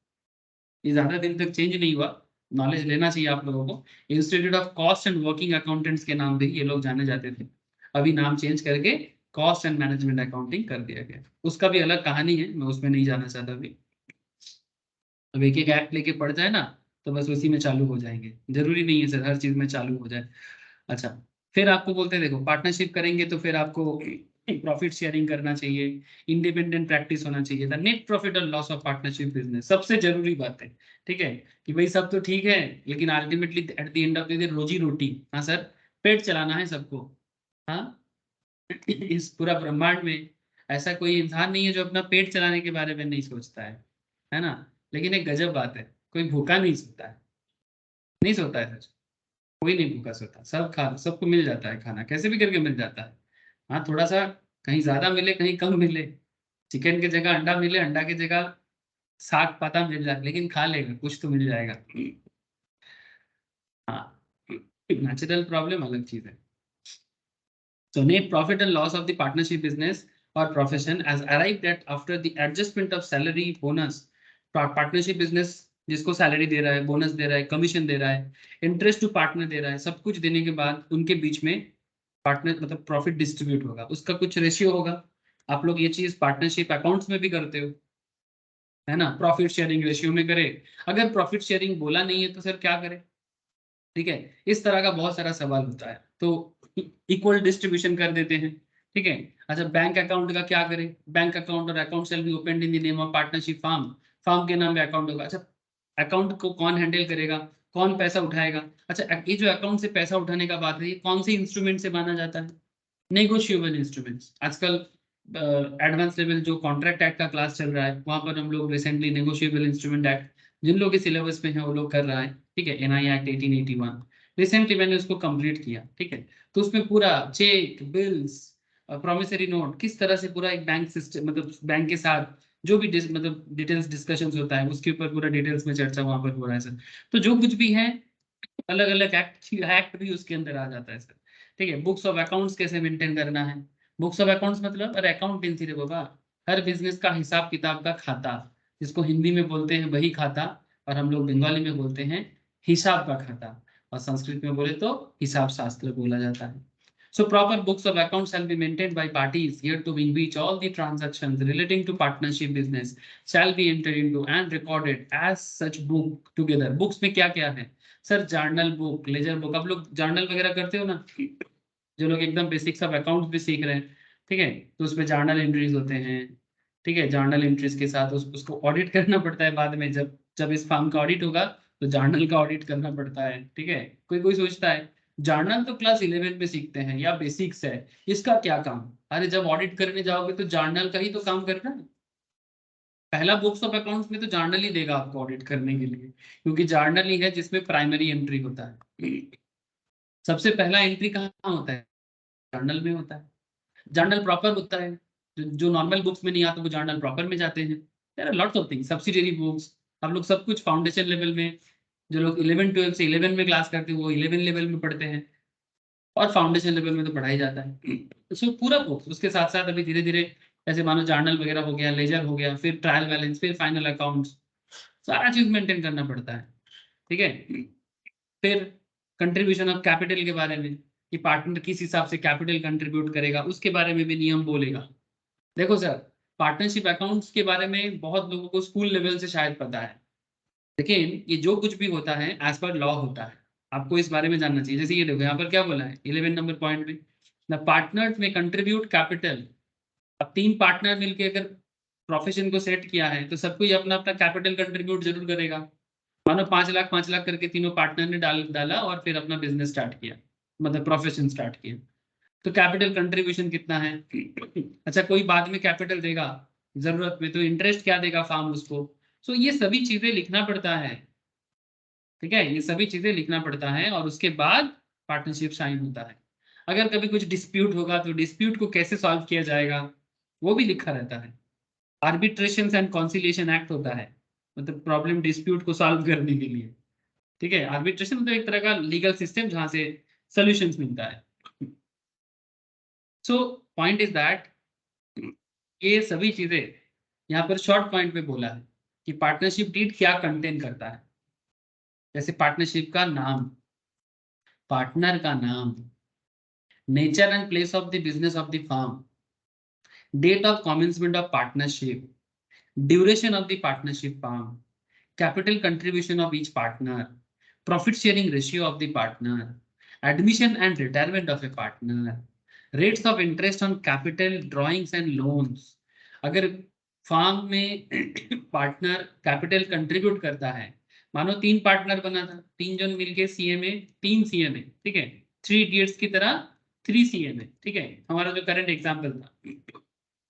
[SPEAKER 2] ये ज्यादा दिन तक चेंज नहीं हुआ, नॉलेज लेना चाहिए आप लोगों को। Institute of cost and working accountants के नाम पे ये लोग जाने जाते थे, अभी नाम चेंज करके कॉस्ट एंड मैनेजमेंट अकाउंटिंग कर दिया गया। उसका भी अलग कहानी है, मैं उसमें नहीं जाना चाहता अभी। अब एक एक एक्ट लेके पड़ जाए ना तो बस उसी में चालू हो जाएंगे, जरूरी नहीं है सर हर चीज में चालू हो जाए। अच्छा, फिर आपको बोलते हैं देखो पार्टनरशिप करेंगे तो फिर आपको प्रॉफिट शेयरिंग करना चाहिए, इंडिपेंडेंट प्रैक्टिस होना चाहिए था, नेट प्रॉफिट और लॉस ऑफ पार्टनरशिप बिजनेस सबसे जरूरी बात है, ठीक है। कि भाई सब तो ठीक है लेकिन ultimately at the end of the day रोजी रोटी, हाँ सर, पेट चलाना है सबको। हाँ, इस पूरा ब्रह्मांड में ऐसा कोई इंसान नहीं है जो अपना पेट चलाने के बारे में नहीं सोचता है ना। लेकिन एक गजब बात है, कोई भूखा नहीं सोता है, नहीं सोता है सर, कोई नहीं भूखा सोता, सब खा, सबको मिल जाता है खाना, कैसे भी करके मिल जाता है। हाँ, थोड़ा सा कहीं ज्यादा मिले कहीं कम मिले, चिकन की जगह अंडा मिले, अंडा की जगह साग पाता मिल जाए, लेकिन खा लेगा, कुछ तो मिल जाएगा। हाँ, नेचुरल प्रॉब्लम अलग चीज है। So net profit and loss of the partnership business or profession as arrived at after the adjustment of salary, bonus partnership business जिसको सैलरी दे रहा है, बोनस दे रहा है, कमीशन दे रहा है, इंटरेस्ट टू पार्टनर दे रहा है, सब कुछ देने के बाद उनके बीच में पार्टनर मतलब प्रॉफिट डिस्ट्रीब्यूट होगा, उसका कुछ रेशियो होगा। आप लोग ये चीज पार्टनरशिप अकाउंट्स में भी करते हो, है ना, प्रॉफिट शेयरिंग रेशियो में करे। अगर प्रॉफिट शेयरिंग बोला नहीं है तो सर क्या करें? ठीक है, इस तरह का बहुत सारा सवाल होता है, तो इक्वल डिस्ट्रीब्यूशन कर देते हैं। ठीक है। अच्छा, बैंक अकाउंट का क्या करें? बैंक अकाउंट और account shall be opened in the name of partnership firm, firm के नाम पे अकाउंट होगा। अच्छा, अकाउंट को कौन हैंडल करेगा, कौन पैसा उठाएगा? अच्छा, ये जो अकाउंट से पैसा उठाने का बात है, ये कौन से इंस्ट्रूमेंट से माना जाता है? Negotiable instruments. आजकल एडवांस लेवल जो कॉन्ट्रैक्ट एक्ट का क्लास चल रहा है, वहां पर हम लोग रिसेंटली नेगोशिएबल इंस्ट्रूमेंट एक्ट, जिन लोगों के सिलेबस में है वो लोग कर रहा है। ठीक है, एनआई एक्ट 1881 रिसेंटली मैंने उसको कंप्लीट किया। ठीक है, तो उसमें पूरा चेक, बिल्स, प्रॉमिसरी नोट, किस तरह से पूरा एक बैंक सिस्टम मतलब बैंक के साथ जो भी मतलब डिटेल्स डिस्कशंस होता है उसके ऊपर पूरा डिटेल्स में चर्चा वहां पर हो रहा है सर। तो जो कुछ भी है, अलग अलग एक्ट भी उसके अंदर आ जाता है सर। ठीक है, बुक्स ऑफ अकाउंट्स कैसे मेंटेन करना है? बुक्स ऑफ अकाउंट्स मतलब अरे अकाउंटेंसी रे बाबा, हर बिजनेस का हिसाब किताब का खाता, जिसको हिंदी में बोलते हैं बही खाता, और हम लोग बंगाली में बोलते हैं हिसाब का खाता, और संस्कृत में बोले तो हिसाब शास्त्र बोला जाता है। So proper books of accounts shall be maintained by parties here to in which all the transactions relating to partnership business shall be entered into and recorded as such book together. Books में क्या क्या है sir? Journal book, laser book. आप लोग journal वगैरह करते हो ना, जो लोग एकदम बेसिक्स ऑफ अकाउंट्स भी सीख रहे हैं। ठीक है, तो उसमें जर्नल एंट्रीज होते हैं। ठीक है, जर्नल एंट्रीज के साथ उसको ऑडिट करना पड़ता है बाद में, जब जब इस फर्म का ऑडिट होगा तो जर्नल का ऑडिट करना पड़ता है। ठीक है, कोई कोई सोचता है जर्नल तो क्लास 11 में सीखते हैं या बेसिक्स है, इसका क्या काम? अरे जब ऑडिट करने जाओगे तो जर्नल का ही तो काम करना है। पहला बुक्स ऑफ अकाउंट्स में तो जर्नल ही देगा आपको ऑडिट करने के लिए, क्योंकि जर्नल ही है जिसमें प्राइमरी एंट्री होता है। सबसे पहला एंट्री कहाँ होता है? जर्नल में होता है। जर्नल प्रॉपर होता है, जो नॉर्मल बुक्स में नहीं आता वो जर्नल प्रॉपर में जाते हैं। There are lots of things, subsidiary books, हम लोग सब कुछ फाउंडेशन लेवल में, जो लोग 11 12 से 11 में क्लास करते हैं वो 11 लेवल में पढ़ते हैं, और फाउंडेशन लेवल में तो पढ़ाई जाता है। सो पूरा बुक्स, उसके साथ साथ अभी धीरे धीरे जैसे मानो जर्नल वगैरह हो गया, लेजर हो गया, फिर ट्रायल बैलेंस, फिर फाइनल अकाउंट्स, सारा चीज मेंटेन करना पड़ता है। ठीक है, फिर कंट्रीब्यूशन ऑफ कैपिटल के बारे में, कि पार्टनर किस हिसाब से कैपिटल कंट्रीब्यूट करेगा, उसके बारे में भी नियम बोलेगा। देखो सर, पार्टनरशिप अकाउंट्स के बारे में बहुत लोगों को स्कूल लेवल से शायद पता है, लेकिन ये जो कुछ भी होता है एज पर लॉ होता है, आपको इस बारे में जानना चाहिए। जैसे ये देखो यहाँ पर क्या बोला है 11 नंबर पॉइंट में, द पार्टनर में कंट्रीब्यूट कैपिटल। अब तीन पार्टनर मिलकर अगर प्रोफेशन को सेट किया है तो सबको ही अपना अपना कैपिटल कंट्रीब्यूट जरूर करेगा। मानो 5 लाख करके तीनों पार्टनर ने डाला और फिर अपना बिजनेस स्टार्ट किया, मतलब प्रोफेशन स्टार्ट किया, तो कैपिटल कंट्रीब्यूशन कितना है? अच्छा, कोई बाद में कैपिटल देगा जरूरत में, तो इंटरेस्ट क्या देगा फार्म उसको? सो ये सभी चीजें लिखना पड़ता है। ठीक है, ये सभी चीजें लिखना पड़ता है, और उसके बाद पार्टनरशिप साइन होता है। अगर कभी कुछ डिस्प्यूट होगा तो डिस्प्यूट को कैसे सॉल्व किया जाएगा वो भी लिखा रहता है। आर्बिट्रेशन एंड कॉन्सिलिएशन एक्ट होता है, मतलब प्रॉब्लम डिस्प्यूट को सॉल्व करने के लिए। ठीक है, आर्बिट्रेशन मतलब एक तरह का लीगल सिस्टम जहां से सॉल्यूशंस मिलता है। सो पॉइंट इज दैट ये सभी चीजें यहाँ पर शॉर्ट पॉइंट में बोला है कि पार्टनरशिप डीड क्या कंटेन करता है। जैसे पार्टनरशिप का नाम, पार्टनर का नाम, nature and place of the business of the firm, date of commencement of partnership, duration of the partnership firm, capital contribution of each partner, profit sharing ratio of the partner, admission and retirement of a partner, rates of interest on capital drawings and loans। अगर farm में partner capital contribute करता है, मानो 3 partner बना था, 3 जन मिलके CA में, 3 सीए में, ठीक है, 3 इडियट्स की तरह 3 सीए में। ठीक है, हमारा जो करंट एग्जाम्पल था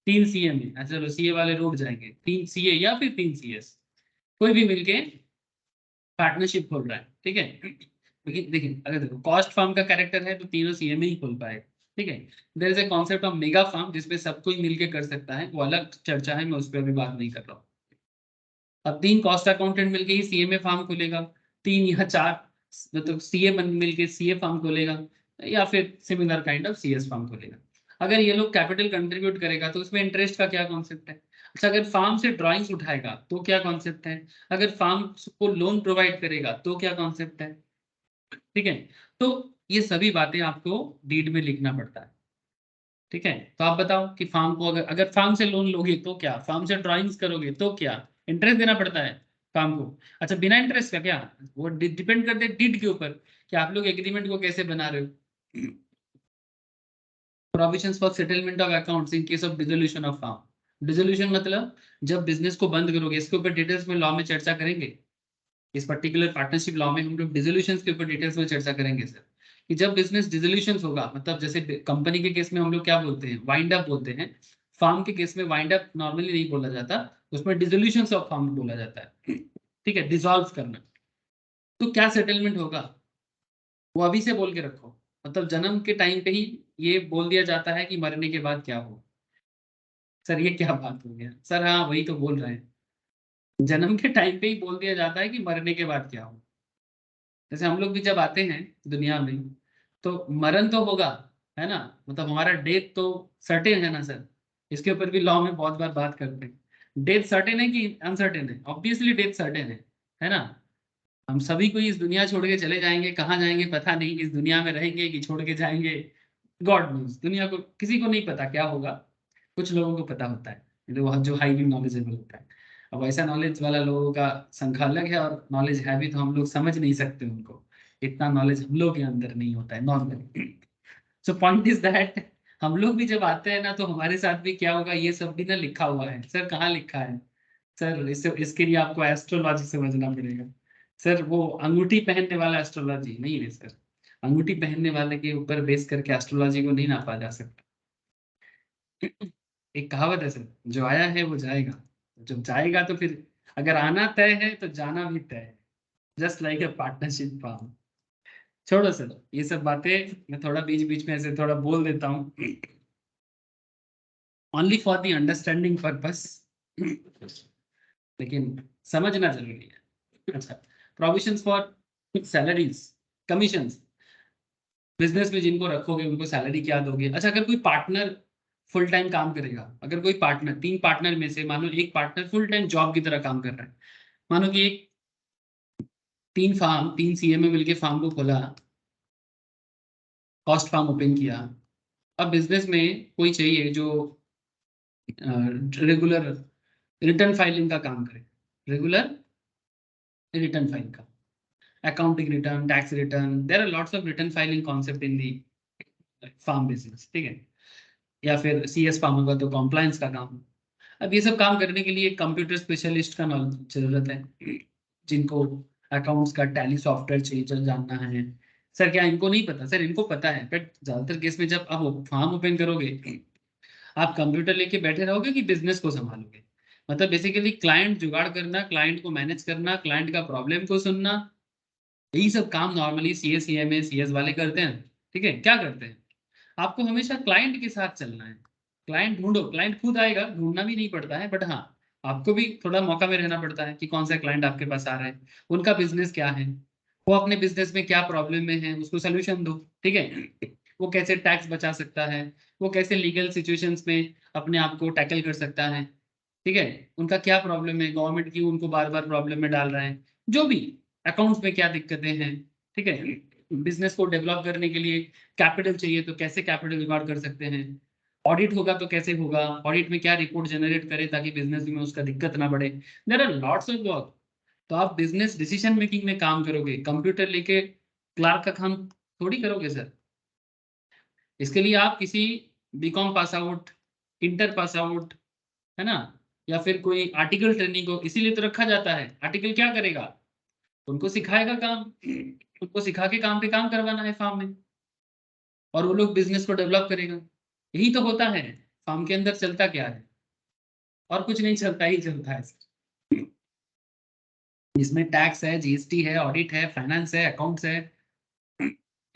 [SPEAKER 2] 3 सीए में, चलो सीए वाले रुक जाएंगे, 3 सीए या फिर 3 सीएस, कोई भी मिलके पार्टनरशिप खोल रहा है। ठीक है, लेकिन देखिए अगर देखो कॉस्ट फर्म का कैरेक्टर है तो तीनों सीए में ही खोल पाएगा। ठीक है, there is a concept of mega firm जिसमें सब कोई मिलके कर सकता है, वो अलग चर्चा है, मैं उस पर अभी बात नहीं कर रहा हूँ। अब 3 कॉस्ट अकाउंटेंट मिलके ही सीए में फर्म खोलेगा, 3 या 4 मतलब सीए मिलके सीए फर्म खोलेगा, या फिर similar kind of CS firm खोलेगा। अगर ये लोग कैपिटल कंट्रीब्यूट करेगा तो उसमें इंटरेस्ट का क्या कॉन्सेप्ट है? अच्छा, अगर फार्म से ड्राइंग्स उठाएगा तो क्या कॉन्सेप्ट है, अगर फार्म को लोन प्रोवाइड करेगा तो क्या कॉन्सेप्ट है, ठीक है। तो ये सभी बातें आपको डीड में लिखना पड़ता है, ठीक है। तो आप बताओ कि फार्म को अगर अगर फार्म से लोन लोगे तो क्या, फार्म से ड्राइंग्स करोगे तो क्या, इंटरेस्ट देना पड़ता है फार्म को। अच्छा, बिना इंटरेस्ट का क्या, वो डिपेंड करते हैं डीड के ऊपर कि आप लोग एग्रीमेंट को कैसे बना रहे हो। Provisions for settlement of accounts in case of dissolution of firm. Dissolution मतलब जब बिजनेस को बंद करोगे, इसके ऊपर डिटेल्स में लॉ में चर्चा करेंगे। इस पर्टिकुलर पार्टनरशिप लॉ में हम लोग डिसोल्यूशन के ऊपर डिटेल्स में चर्चा करेंगे सर, कि जब बिजनेस डिसोल्यूशन होगा, मतलब जैसे कंपनी के केस में हम लोग क्या बोलते हैं, वाइंड अप बोलते हैं। फार्म के केस में वाइंड अप नॉर्मली नहीं बोला जाता, उसमें डिसोल्यूशन ऑफ फार्म बोला जाता है, ठीक है, डिसॉल्व करना। तो क्या सेटलमेंट होगा वो अभी से बोल के रखो, मतलब जन्म के टाइम पे ही ये बोल दिया जाता है कि मरने के बाद क्या हो। सर ये क्या बात हो गया सर, हाँ वही तो बोल रहे हैं, जन्म के टाइम पे ही बोल दिया जाता है कि मरने के बाद क्या हो। जैसे हम लोग भी जब आते हैं दुनिया में तो मरण तो होगा, है ना, मतलब हमारा डेथ तो सर्टेन है ना सर। इसके ऊपर भी लॉ में बहुत बार बात करते हैं, डेथ सर्टेन है कि अनसर्टेन है, ऑब्वियसली डेथ सर्टेन है ना। हम सभी को इस दुनिया छोड़ के चले जाएंगे, कहाँ जाएंगे पता नहीं, इस दुनिया में रहेंगे कि छोड़ के जाएंगे, गॉड नोज, दुनिया को किसी को नहीं पता क्या होगा। कुछ लोगों को पता होता है, जो हाईली नॉलेजेबल होता है। अब ऐसा नॉलेज वाला लोगों का संख्या अलग है, और नॉलेज है भी तो हम लोग समझ नहीं सकते उनको, इतना नॉलेज हम लोग के अंदर नहीं होता है normally. So point is that हम लोग भी जब आते हैं ना तो हमारे साथ भी क्या होगा, ये सब भी ना लिखा हुआ है सर। कहाँ लिखा है सर, इसके लिए आपको एस्ट्रोलॉजी समझना पड़ेगा सर। वो अंगूठी पहनने वाला एस्ट्रोलॉजी नहीं है सर, अंगूठी पहनने वाले के ऊपर बेस करके एस्ट्रोलॉजी को नहीं नापा जा सकता। एक कहावत है सर, जो आया है वो जाएगा, जब जाएगा तो फिर अगर आना तय है तो जाना भी तय है, just like a partnership firm. छोड़ो सर ये सब बातें, मैं थोड़ा बीच बीच में ऐसे थोड़ा बोल देता हूँ, only for the understanding purpose, लेकिन समझना जरूरी है। अच्छा, provisions for salaries, commissions, business में जिनको रखोगे उनको सैलरी क्या दोगे। अच्छा, अगर कोई पार्टनर फुल टाइम काम करेगा, अगर कोई पार्टनर, तीन पार्टनर में से मानो एक पार्टनर फुल टाइम जॉब की तरह काम कर रहा है, मानो कि एक तीन सीएमए मिलके फार्म को खोला, कॉस्ट फार्म ओपन किया। अब बिजनेस में कोई चाहिए जो रेगुलर रिटर्न फाइलिंग का काम करे, रेगुलर रिटर्न फाइल का, accounting return, tax return, there are lots of return filing concept in the firm business, ठीक है। या फिर सीएस फार्म होगा तो कॉम्प्लायंस का काम। अब ये सब काम करने के लिए कंप्यूटर स्पेशलिस्ट का नॉलेज जरूरत है, जिनको अकाउंट्स का टैली सॉफ्टवेयर चाहिए, जो जानना है। सर क्या इनको नहीं पता, सर इनको पता है, बट ज्यादातर केस में जब आप फार्म ओपन करोगे आप कंप्यूटर लेके बैठे रहोगे कि बिजनेस को संभालोगे। मतलब बेसिकली क्लाइंट जुगाड़ करना, क्लाइंट को मैनेज करना, क्लाइंट का प्रॉब्लम को सुनना, यही सब काम नॉर्मली सीएस सीएमए सीएस वाले करते हैं, ठीक है। क्या करते हैं, आपको हमेशा क्लाइंट के साथ चलना है। क्लाइंट ढूंढो, क्लाइंट खुद आएगा, ढूंढना भी नहीं पड़ता है, बट हाँ आपको भी थोड़ा मौका में रहना पड़ता है कि कौन सा क्लाइंट आपके पास आ रहा है, उनका बिजनेस क्या है, वो अपने बिजनेस में क्या प्रॉब्लम में है, उसको सोल्यूशन दो, ठीक है। वो कैसे टैक्स बचा सकता है, वो कैसे लीगल सिचुएशंस में अपने आप को टैकल कर सकता है, ठीक है। उनका क्या प्रॉब्लम है, गवर्नमेंट क्यों उनको बार बार प्रॉब्लम में डाल रहा है, जो भी अकाउंट्स में क्या दिक्कतें हैं, ठीक है। बिजनेस को डेवलप करने के लिए कैपिटल चाहिए तो कैसे कैपिटल जुगाड़ कर सकते हैं, ऑडिट होगा तो कैसे होगा, ऑडिट में क्या रिपोर्ट जनरेट करे ताकि बिजनेस में उसका दिक्कत ना बढ़े। There are lots of work. तो आप बिजनेस डिसीजन मेकिंग में काम करोगे, कंप्यूटर लेके क्लार्क का काम थोड़ी करोगे सर। इसके लिए आप किसी BCom pass out, inter pass out, है ना, या फिर कोई आर्टिकल ट्रेनिंग को इसीलिए तो रखा जाता है। आर्टिकल क्या करेगा, उनको सिखाएगा काम, उनको सिखा के काम पे काम करवाना है फार्म में, और वो लोग बिजनेस को डेवलप करेगा। यही तो होता है फार्म के अंदर, चलता क्या है, और कुछ नहीं चलता, ही चलता है सर। इसमें टैक्स है, जीएसटी है, ऑडिट है, फाइनेंस है, अकाउंट्स है,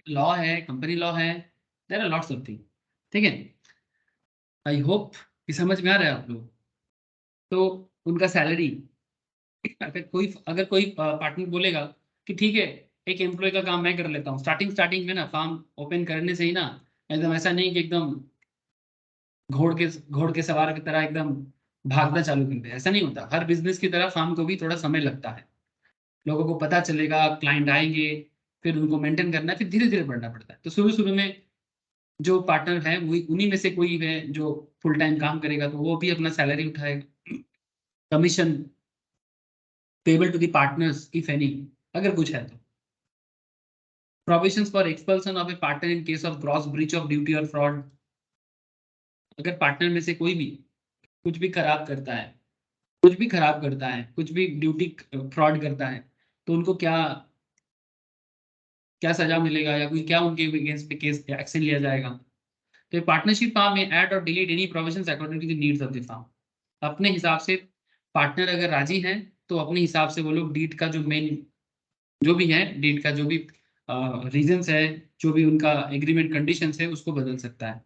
[SPEAKER 2] लॉ है, कंपनी लॉ है, there are lots of thing, ठीक है। आई होप कि समझ में आ रहा है आप लोग। तो उनका सैलरी, अगर कोई पार्टनर बोलेगा कि ठीक है एक एम्प्लॉय का काम मैं कर लेता हूँ, स्टार्टिंग में ना फार्म ओपन करने से ही ना, एकदम ऐसा नहीं कि एकदम घोड़ के सवार की तरह एकदम भागना चालू कर दे, ऐसा नहीं होता। हर बिजनेस की तरह फार्म को भी थोड़ा समय लगता है, लोगों को पता चलेगा, क्लाइंट आएंगे, फिर उनको मेंटेन करना है, फिर धीरे धीरे बढ़ना पड़ता है। तो शुरू शुरू में जो पार्टनर है वही, उन्हीं में से कोई है जो फुल टाइम काम करेगा, तो वो भी अपना सैलरी उठाएगा, commission payable to the partners if any, अगर कुछ है तो। Provisions for expulsion of a partner in case of gross breach of duty और फ्रॉड। अगर पार्टनर में से कोई भी कुछ भी खराब करता है, कुछ भी खराब करता है, कुछ भी ड्यूटी फ्रॉड करता है, तो उनको क्या क्या सजा मिलेगा, या कोई क्या उनके अगेंस्ट पे केस एक्शन लिया जाएगा। तो पार्टनरशिप फॉर्म में ऐड और delete any provisions according to the needs of the form. अपने हिसाब से पार्टनर अगर राजी हैं तो अपने हिसाब से वो लोग डीड का जो मेन जो भी है, डीड का जो भी रीजंस है, जो भी उनका एग्रीमेंट कंडीशंस है, उसको बदल सकता है।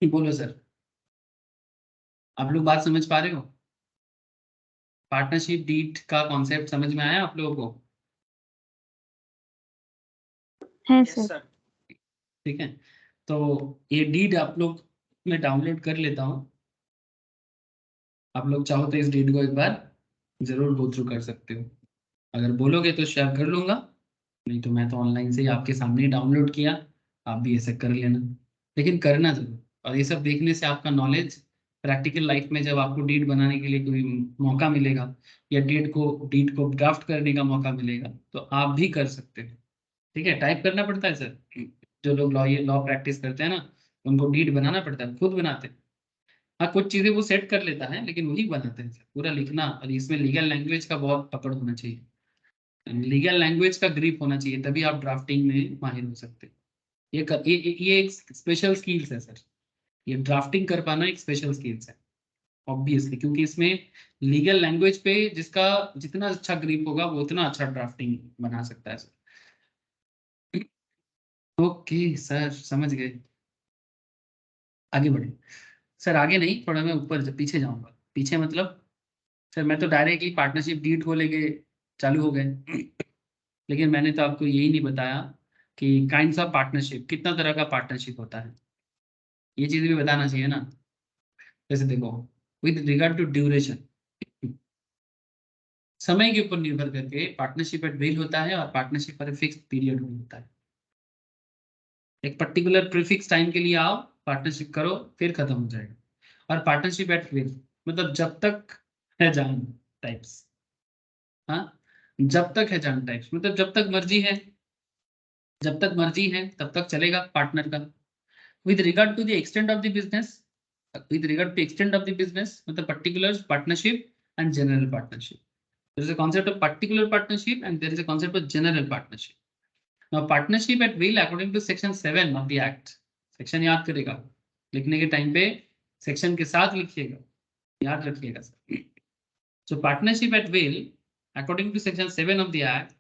[SPEAKER 2] बोलो सर, आप लोग बात समझ पा रहे हो? पार्टनरशिप डीड का कॉन्सेप्ट समझ में आया आप लोगों को?
[SPEAKER 3] है
[SPEAKER 1] यस
[SPEAKER 3] सर।
[SPEAKER 1] सर।
[SPEAKER 2] ठीक है, तो ये डीड आप लोग मैं डाउनलोड कर लेता हूँ। आप लोग चाहो तो इस डीड को एक बार जरूर गो थ्रू कर सकते हो। अगर बोलोगे तो शेयर कर लूंगा, नहीं तो मैं तो ऑनलाइन से ही आपके सामने ही डाउनलोड किया, आप भी ऐसे कर लेना। लेकिन करना जरूर, और ये सब देखने से आपका नॉलेज प्रैक्टिकल लाइफ में जब आपको डीड बनाने के लिए कोई मौका मिलेगा, या डीड को ड्राफ्ट करने का मौका मिलेगा, तो आप भी कर सकते हो। ठीक है, टाइप करना पड़ता है सर, जो लोग लॉ प्रैक्टिस करते हैं ना, उनको डीड बनाना पड़ता है, खुद बनाते हैं। हाँ, कुछ चीजें वो सेट कर लेता है, लेकिन वही बनाते हैं सर, पूरा लिखना, और इसमें लीगल लैंग्वेज का बहुत पकड़ होना चाहिए, लीगल लैंग्वेज का ग्रिप होना चाहिए, तभी आप ड्राफ्टिंग में माहिर हो सकते हैं। ये एक स्पेशल स्किल्स है सर, ये ड्राफ्टिंग कर पाना एक स्पेशल स्किल्स है ऑब्वियसली, क्योंकि इसमें लीगल लैंग्वेज पे जिसका जितना अच्छा ग्रिप होगा वो उतना अच्छा ड्राफ्टिंग बना सकता है सर। ओके सर, समझ गए, आगे बढ़े। सर आगे नहीं, थोड़ा मैं ऊपर पीछे जाऊंगा, पीछे मतलब सर मैं तो डायरेक्टली पार्टनरशिप डीड को लेके चालू हो गए। लेकिन मैंने तो आपको यही नहीं बताया कि काइंड्स ऑफ पार्टनरशिप, कितना तरह का पार्टनरशिप होता है, ये चीज भी बताना चाहिए ना। जैसे देखो, विद रिगार्ड टू ड्यूरेशन, समय के ऊपर निर्भर करके पार्टनरशिप एट विल होता है, और partnership for a fix period होता है। एक पर्टिकुलर प्रीफिक्स टाइम के लिए आओ, पार्टनरशिप करो, फिर खत्म हो जाएगा। और पार्टनरशिप एट विल मतलब जब तक है जान टाइप्स। हाँ, जब तक है जान टाइप्स मतलब जब तक मर्जी है, जब तक मर्जी है तब तक चलेगा पार्टनर का। with regard to the extent of the business, with regard to extent of the business मतलब particulars, partnership and general partnership. There is a concept of particular partnership and there is a concept of general partnership. Now partnership at will according to section 7 of the act, section याद करेगा, लिखने के time पे section के साथ लिखिएगा, याद रखिएगा sir. So partnership at will according to section 7 of the act,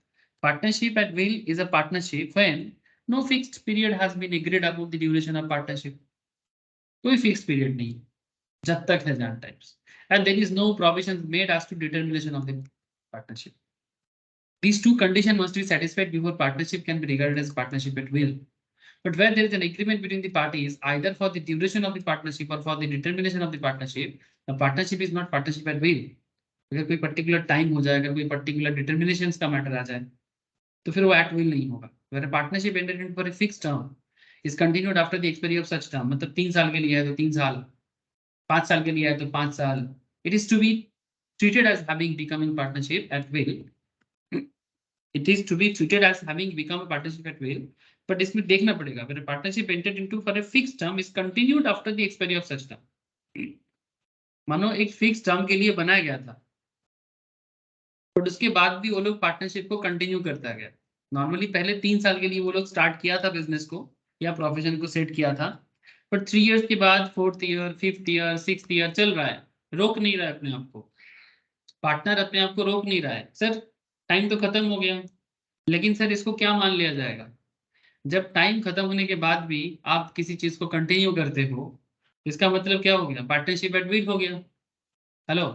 [SPEAKER 2] partnership at will is a partnership when no fixed period has been agreed about the duration of partnership. कोई fix period नहीं जब तक है जान types, and there is no provision made as to determination of the partnership. These two conditions must be satisfied before partnership can be regarded as partnership at will. But where there is an agreement between the parties, either for the duration of the partnership or for the determination of the partnership, the partnership is not partnership at will. अगर कोई particular time हो जाए, अगर कोई particular determination का matter आ जाए, तो फिर वो एट विल नहीं होगा। अगर partnership entered into for a fixed term is continued after the expiry of such term, मतलब 3 साल के लिए है तो 3 साल, 5 साल के लिए है तो 5 साल, it is to be treated as having become in partnership at will. It is to be treated as having become a partnership at will. But इसमें देखना पड़ेगा, अगर partnership entered into for a fixed term is continued after the expiry of such term. मानो एक fix term के लिए बनाया गया था, और उसके बाद भी वो लोग पार्टनरशिप को कंटिन्यू करता गया। नॉर्मली पहले 3 साल के लिए वो लोग स्टार्ट किया था बिजनेस को या प्रोफेशन को सेट किया था, पर 3 इयर्स के बाद 4th year, 5th year, 6th year चल रहा है, रोक नहीं रहा है अपने आप को, पार्टनर अपने आप को रोक नहीं रहा है। सर टाइम तो खत्म हो गया, लेकिन सर इसको क्या मान लिया जाएगा? जब टाइम खत्म होने के बाद भी आप किसी चीज को कंटिन्यू करते हो, इसका मतलब क्या हो गया? पार्टनरशिप एट विल हो गया। हेलो,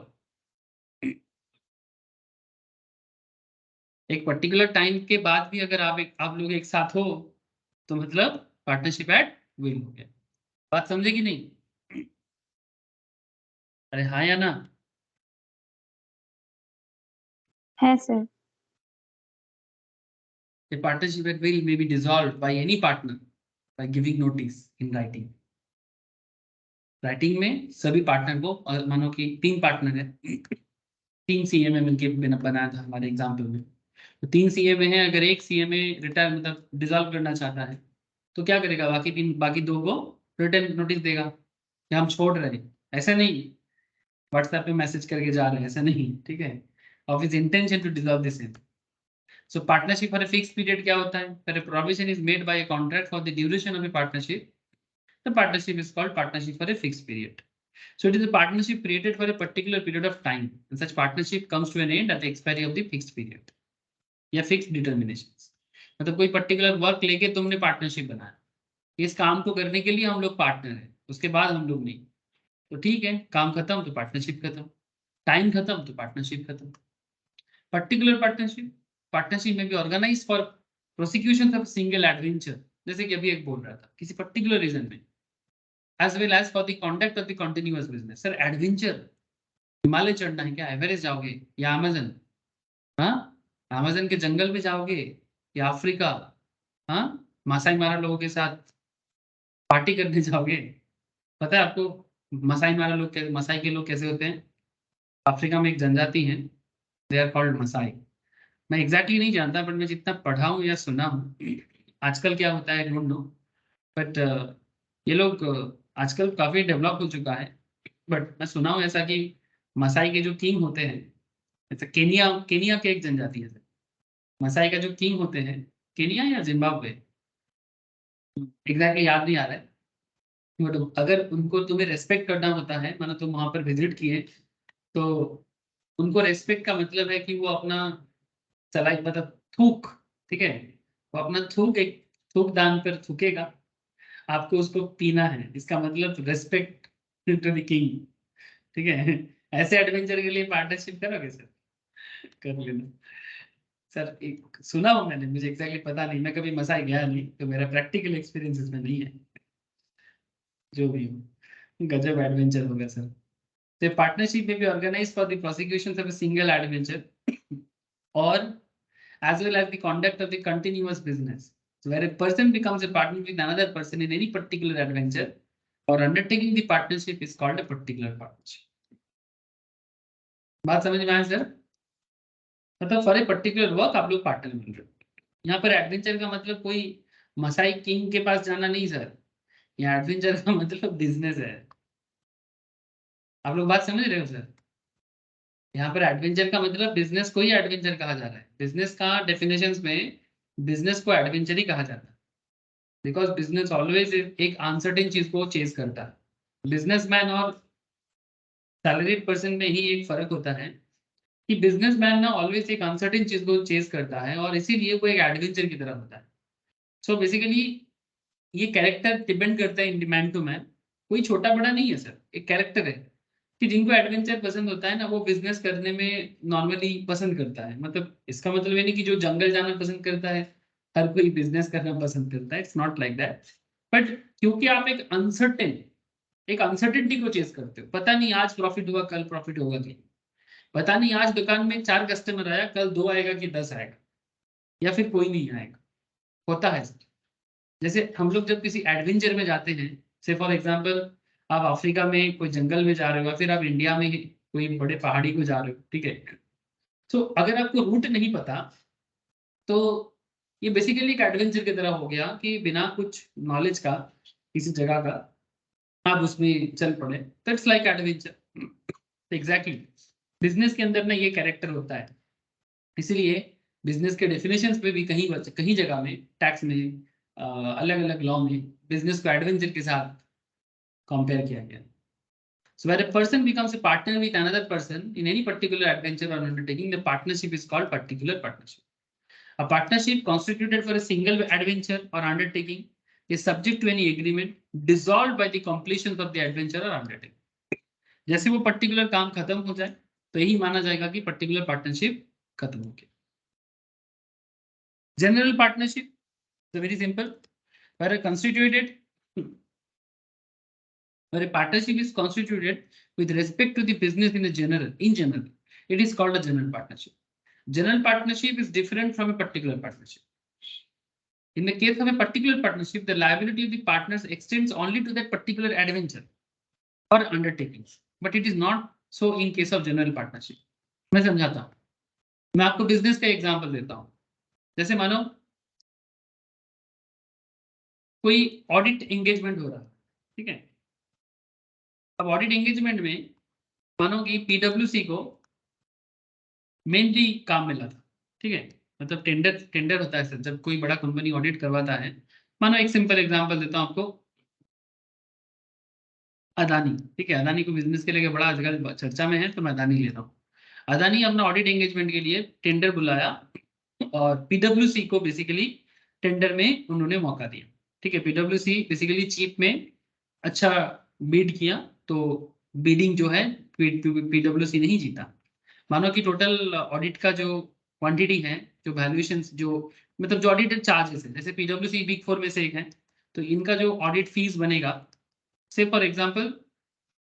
[SPEAKER 2] एक पर्टिकुलर टाइम के बाद भी अगर आप लोग एक साथ हो, तो मतलब पार्टनरशिप एट विल हो गया। बात समझे कि नहीं? अरे हाँ या ना?
[SPEAKER 3] है sir.
[SPEAKER 2] A partnership at will may be dissolved by any partner by giving notice in writing. Writing में सभी पार्टनर को, मानो कि 3 पार्टनर है, 3 सीएमए मिलके बनाया था हमारे एग्जाम्पल में, तो 3 सीएमए है, अगर एक सीएमए रिटायर मतलब डिसॉल्व करना चाहता है तो क्या करेगा, बाकी 2 को रिटर्न नोटिस देगा कि हम छोड़ रहे हैं। ऐसा नहीं व्हाट्सएप पे मैसेज करके जा रहे हैं, ऐसा नहीं, ठीक है, of his intention to dissolve this. So partnership for a fixed period क्या होता है? Where a provision is made by a contract for the duration of a partnership, the partnership is called partnership for a fixed period. So it is a partnership created for a particular period of time, and such partnership comes to an end at the expiry of the fixed period या fixed determinations. मतलब कोई particular work लेके तुमने partnership बनाया, इस काम को करने के लिए हम लोग पार्टनर हैं, उसके बाद हम लोग नहीं, तो ठीक है, काम खत्म तो पार्टनरशिप खत्म, टाइम खत्म तो पार्टनरशिप खत्म। पर्टिकुलर पार्टनरशिप में भी organise for prosecution of single adventure, जैसे कि अभी एक बोल रहा था, किसी पर्टिकुलर रीजन में, as well as for the conduct of the continuous business. Sir adventure, Himalaya चढ़ना है क्या, एवरेस्ट जाओगे या अमेजन, हाँ अमेजन के जंगल में जाओगे या अफ्रीका, हाँ मासाई मारा लोगों के साथ पार्टी करने जाओगे? पता है आपको मसाई मारा लोग, मसाई के लोग कैसे होते हैं? अफ्रीका में एक जनजाति है, दे आर कॉल्ड मसाई। मैं एग्जैक्टली नहीं जानता, बट मैं जितना पढ़ा हूँ या सुना हूँ, आजकल क्या होता है डोंट नो, बट ये लोग आजकल काफी डेवलप हो चुका है, बट मैं सुना हूँ ऐसा कि मसाई के जो किंग होते हैं, जैसे केनिया केनिया के एक जनजाति है सर, मसाई का जो किंग होते हैं, केनिया या जिम्बाब्वे, एग्जैक्टली याद नहीं आ रहा है, बट अगर उनको तुम्हें रेस्पेक्ट करना होता है, मानो तुम वहां पर विजिट किए, तो उनको रेस्पेक्ट का मतलब है कि वो अपना चलाई मतलब थूक, ठीक है, वो अपना थूक एक थूक दान पर थूकेगा, आपको उसको पीना है, इसका मतलब रेस्पेक्ट टू द किंग, ठीक है। ऐसे एडवेंचर के लिए पार्टनरशिप करोगे सर? कर लेना सर, एक सुना हो मैंने, मुझे एग्जैक्टली पता नहीं, मैं कभी मसाई गया नहीं, तो मेरा प्रैक्टिकल एक्सपीरियंस इसमें नहीं है, जो भी हो गजब एडवेंचर होगा सर। तो पार्टनरशिप में भी organise for the prosecution of a single adventure और as well as the conduct of the continuous business. So where a person becomes a partner with another person in any particular adventure or undertaking the partnership is called a particular partnership. बात समझ में आया sir? मतलब for a particular work आप लोग partner मिल रहे हो। यहाँ पर एडवेंचर का मतलब कोई मसाई किंग के पास जाना नहीं सर, यहाँ एडवेंचर का मतलब बिजनेस है। आप लोग बात समझ रहे हो सर? यहाँ पर एडवेंचर का मतलब बिजनेस को ही एडवेंचर कहा जा रहा है। बिजनेस का डेफिनेशंस में बिजनेस को एडवेंचर ही कहा जाता है, बिकॉज बिजनेस ऑलवेज एक अनसर्टेन चीज को चेज करता है। बिजनेसमैन और सैलरीड पर्सन में ही एक फर्क होता है कि बिजनेसमैन ना ऑलवेज एक अनसर्टेन चीज को चेज करता है और इसीलिए वो एक एडवेंचर की तरह होता है। सो बेसिकली ये कैरेक्टर डिपेंड करता है इन मैन टू मैन, कोई छोटा बड़ा नहीं है सर, एक कैरेक्टर है कि जिनको एडवेंचर पसंद होता है ना, वो बिजनेस करने में नॉर्मली पसंद करता है। मतलब इसका मतलब ये नहीं कि जो जंगल जाना पसंद करता है हर कोई बिजनेस करना पसंद करता है, it's not like that. But क्योंकि आप एक अनसर्टेनिटी को चेस करते हो, पता नहीं आज प्रॉफिट हुआ कल प्रॉफिट होगा कि, पता नहीं आज दुकान में 4 कस्टमर आया कल 2 आएगा कि 10 आएगा या फिर कोई नहीं आएगा, होता है सर। जैसे हम लोग जब किसी एडवेंचर में जाते हैं, से फॉर एग्जांपल आप अफ्रीका में कोई जंगल में जा रहे हो या फिर आप इंडिया में कोई बड़े पहाड़ी को जा रहे हो, ठीक है, तो अगर आपको रूट नहीं पता तो ये बेसिकली एक एडवेंचर की तरह हो गया कि बिना कुछ नॉलेज का किसी जगह का आप उसमें चल पड़े, तो it's like adventure. Exactly business के अंदर ना ये कैरेक्टर होता है, इसीलिए बिजनेस के डेफिनेशंस पे भी कहीं जगह में टैक्स में अलग अलग लॉ में बिजनेस को एडवेंचर के साथ कंपेयर किया गया। So where a person becomes a partner with another person in any particular adventure or undertaking, the partnership is called particular partnership. A partnership constituted for a single adventure or undertaking is subject to any agreement dissolved by the completion of the adventure or undertaking. जैसे वो particular काम खत्म हो जाए तो यही माना जाएगा कि पर्टिकुलर पार्टनरशिप खत्म हो गया। General partnership very simple, where a constituted Where a partnership is constituted with respect to the business in general, it is called a general partnership. General partnership is different from a particular partnership. In the case of a particular partnership, the liability of the partners extends only to that particular adventure or undertakings, but it is not so in case of general partnership. मैं समझाता हूँ, मैं आपको business का example देता हूँ. जैसे मानो कोई ऑडिट एंगेजमेंट हो रहा है, ठीक है. अब ऑडिट एंगेजमेंट में मानो कि पीडब्ल्यूसी को मेनली काम मिला था, ठीक है. मतलब टेंडर होता है सर, जब कोई बड़ा कंपनी ऑडिट करवाता है. मानो एक सिंपल एग्जांपल देता हूँ आपको, अदानी, ठीक है. अदानी को बिजनेस के लिए बड़ा आजकल चर्चा में है, तो मैं अदानी ले रहा हूँ. अदानी अपना ऑडिट एंगेजमेंट के लिए टेंडर बुलाया और पीडब्ल्यूसी को बेसिकली टेंडर में उन्होंने मौका दिया, ठीक है. पीडब्ल्यूसी बेसिकली चीफ में अच्छा बिड किया, तो बिडिंग जो है पीडब्ल्यूसी नहीं जीता. मानो कि टोटल ऑडिट का जो क्वांटिटी है, जो वैल्यूएशन, जो मतलब जो ऑडिटेड चार्जेस है, जैसे पीडब्ल्यूसी बिग 4 में से एक है, तो इनका जो ऑडिट फीस बनेगा, से फॉर एग्जांपल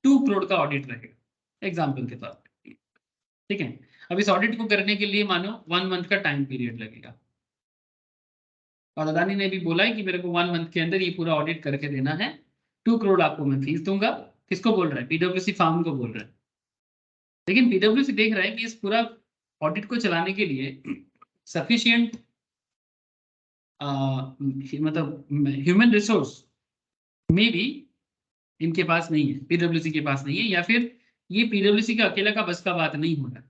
[SPEAKER 2] 2 करोड़ का ऑडिट रहेगा एग्जांपल के तौर पे, ठीक है. अब इस ऑडिट को करने के लिए मानो 1 मंथ का टाइम पीरियड लगेगा, और अदानी ने भी बोला है कि मेरे को 1 मंथ के अंदर ये पूरा ऑडिट करके देना है, 2 करोड़ आपको मैं फीस दूंगा. किसको बोल रहा है? पीडब्ल्यूसी फार्म को बोल रहा है. लेकिन पीडब्ल्यूसी देख रहा है कि इस पूरा ऑडिट को चलाने के लिए सफिशिएंट मतलब ह्यूमन रिसोर्स में भी इनके पास नहीं है, पीडब्ल्यूसी के पास नहीं है, या फिर ये पीडब्ल्यूसी का अकेला का बस का बात नहीं हो रहा.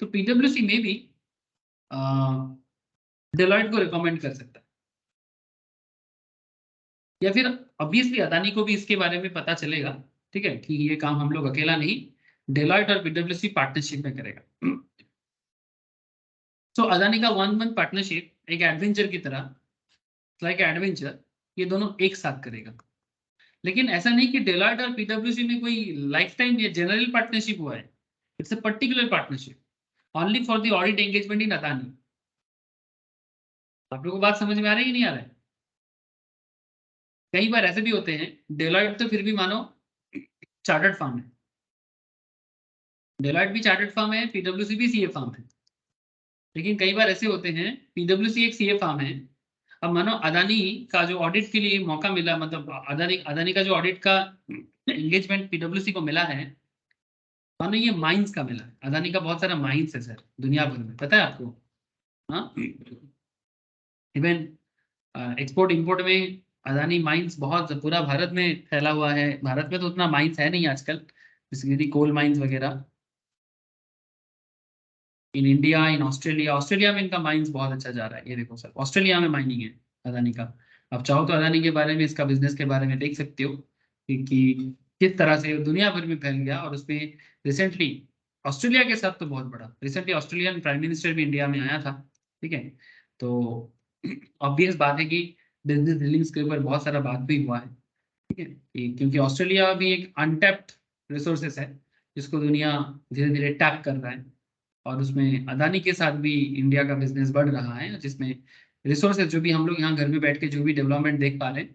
[SPEAKER 2] तो पीडब्ल्यूसी में भी डेलॉयट को रिकमेंड कर सकता है, या फिर ऑब्वियसली अदानी को भी इसके बारे में पता चलेगा, ठीक है, कि ये काम हम लोग अकेला नहीं, डेलॉयट और पीडब्ल्यूसी पार्टनरशिप में करेगा. तो अदानी का 1 मंथ पार्टनरशिप एक एडवेंचर की तरह, लाइक एडवेंचर, ये दोनों एक साथ करेगा. लेकिन ऐसा नहीं कि डेलॉयट और पीडब्ल्यूसी में कोई लाइफ टाइम या जनरल पार्टनरशिप हुआ है. It's a particular partnership only for the audit engagement इन अदानी. आप लोगों को बात समझ में आ रही है, नहीं आ रहा है? कई बार ऐसे भी होते हैं, डेलॉयट तो फिर भी मानो चार्टर्ड फर्म है, डेलॉयट भी चार्टर्ड फर्म है, पीडब्ल्यूसी भी सीए फर्म है. लेकिन कई बार ऐसे होते हैं, पीडब्ल्यूसी एक सीए फर्म है. अब मानो अदानी का जो ऑडिट के लिए मौका मिला, मतलब अदानी का जो ऑडिट का एंगेजमेंट पीडब्ल्यूसी को मिला है, मानो ये माइंस का मिला है. अदानी का बहुत सारा माइंस है सर दुनिया भर में, पता है आपको? हाँ, इवन एक्सपोर्ट इंपोर्ट में अदानी माइंस बहुत पूरा भारत में फैला हुआ है. भारत में तो उतना माइंस है नहीं आजकल, बेसिकली कोल माइंस वगैरह. इन इंडिया, इन ऑस्ट्रेलिया में इनका माइंस बहुत अच्छा जा रहा है. ये देखो सर, ऑस्ट्रेलिया में माइनिंग है अदानी का. आप चाहो तो अदानी के बारे में, इसका बिजनेस के बारे में देख सकते हो कि किस तरह से दुनिया भर में फैल गया. और उसमें रिसेंटली ऑस्ट्रेलिया के साथ तो बहुत बड़ा, रिसेंटली ऑस्ट्रेलियन प्राइम मिनिस्टर भी इंडिया में आया था, ठीक है. तो ऑब्वियस बात है कि बिजनेस डीलिंग्स के ऊपर बहुत सारा बात भी हुआ है, ठीक है, क्योंकि ऑस्ट्रेलिया भी एक अनटैप्ड रिसोर्सेस है जिसको दुनिया धीरे धीरे टैप कर रहा है. और उसमें अदानी के साथ भी इंडिया का बिजनेस बढ़ रहा है, जिसमें रिसोर्सेज जो भी हम लोग यहाँ घर में बैठ के जो भी डेवलपमेंट देख पा रहे हैं,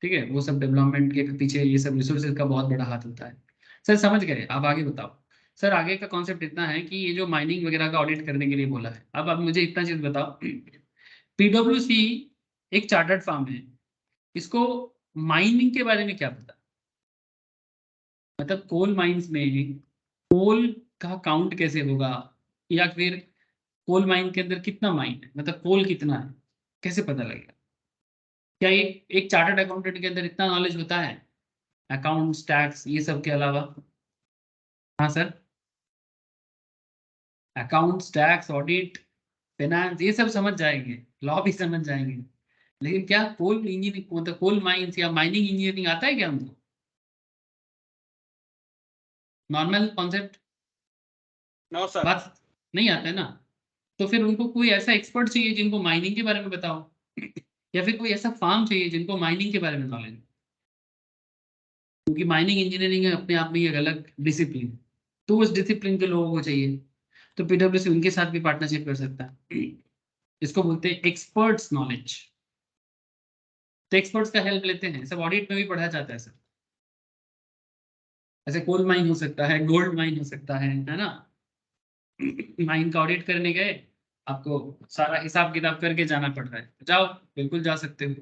[SPEAKER 2] ठीक है, वो सब डेवलपमेंट के पीछे ये सब रिसोर्सेज का बहुत बड़ा हाथ होता है. सर समझ गए? आप आगे बताओ. सर आगे का कॉन्सेप्ट इतना है कि ये जो माइनिंग वगैरह का ऑडिट करने के लिए बोला है, अब आप मुझे इतना चीज बताओ, पीडब्ल्यूसी एक चार्टर्ड फर्म है, इसको माइनिंग के बारे में क्या पता? मतलब कोल माइंस में कोल का काउंट कैसे होगा, या फिर कोल माइन के अंदर कितना माइन है, मतलब कोल कितना है, कैसे पता लगेगा? क्या एक चार्टर्ड अकाउंटेंट के अंदर इतना नॉलेज होता है अकाउंट्स, टैक्स, ये सब के अलावा? हाँ sir, accounts, tax, audit, finance, ये सब समझ जाएंगे, लॉ भी समझ जाएंगे, लेकिन क्या कोल इंजीनियरिंग, मतलब कोल माइंस या माइनिंग इंजीनियरिंग आता है क्या उनको? Normal concept
[SPEAKER 1] no sir.
[SPEAKER 2] बात नहीं आता है ना. तो फिर उनको कोई ऐसा एक्सपर्ट चाहिए जिनको माइनिंग के बारे में बताओ, या फिर कोई ऐसा फार्म चाहिए जिनको माइनिंग के बारे में नॉलेज. क्योंकि माइनिंग इंजीनियरिंग है अपने आप में एक अलग डिसिप्लिन, तो उस डिसिप्लिन के लोगों को चाहिए. तो पीडब्ल्यूसी उनके साथ भी पार्टनरशिप कर सकता है. इसको बोलते हैं एक्सपर्ट्स नॉलेज. तो एक्सपर्ट्स का हेल्प लेते हैं, सब ऑडिट में भी पढ़ा जाता है सर. ऐसे कोल माइन हो सकता है, गोल्ड माइन हो सकता है ना। माइन का ऑडिट करने गए, आपको सारा हिसाब किताब करके जाना पड़ रहा है, जाओ, बिल्कुल जा सकते हो।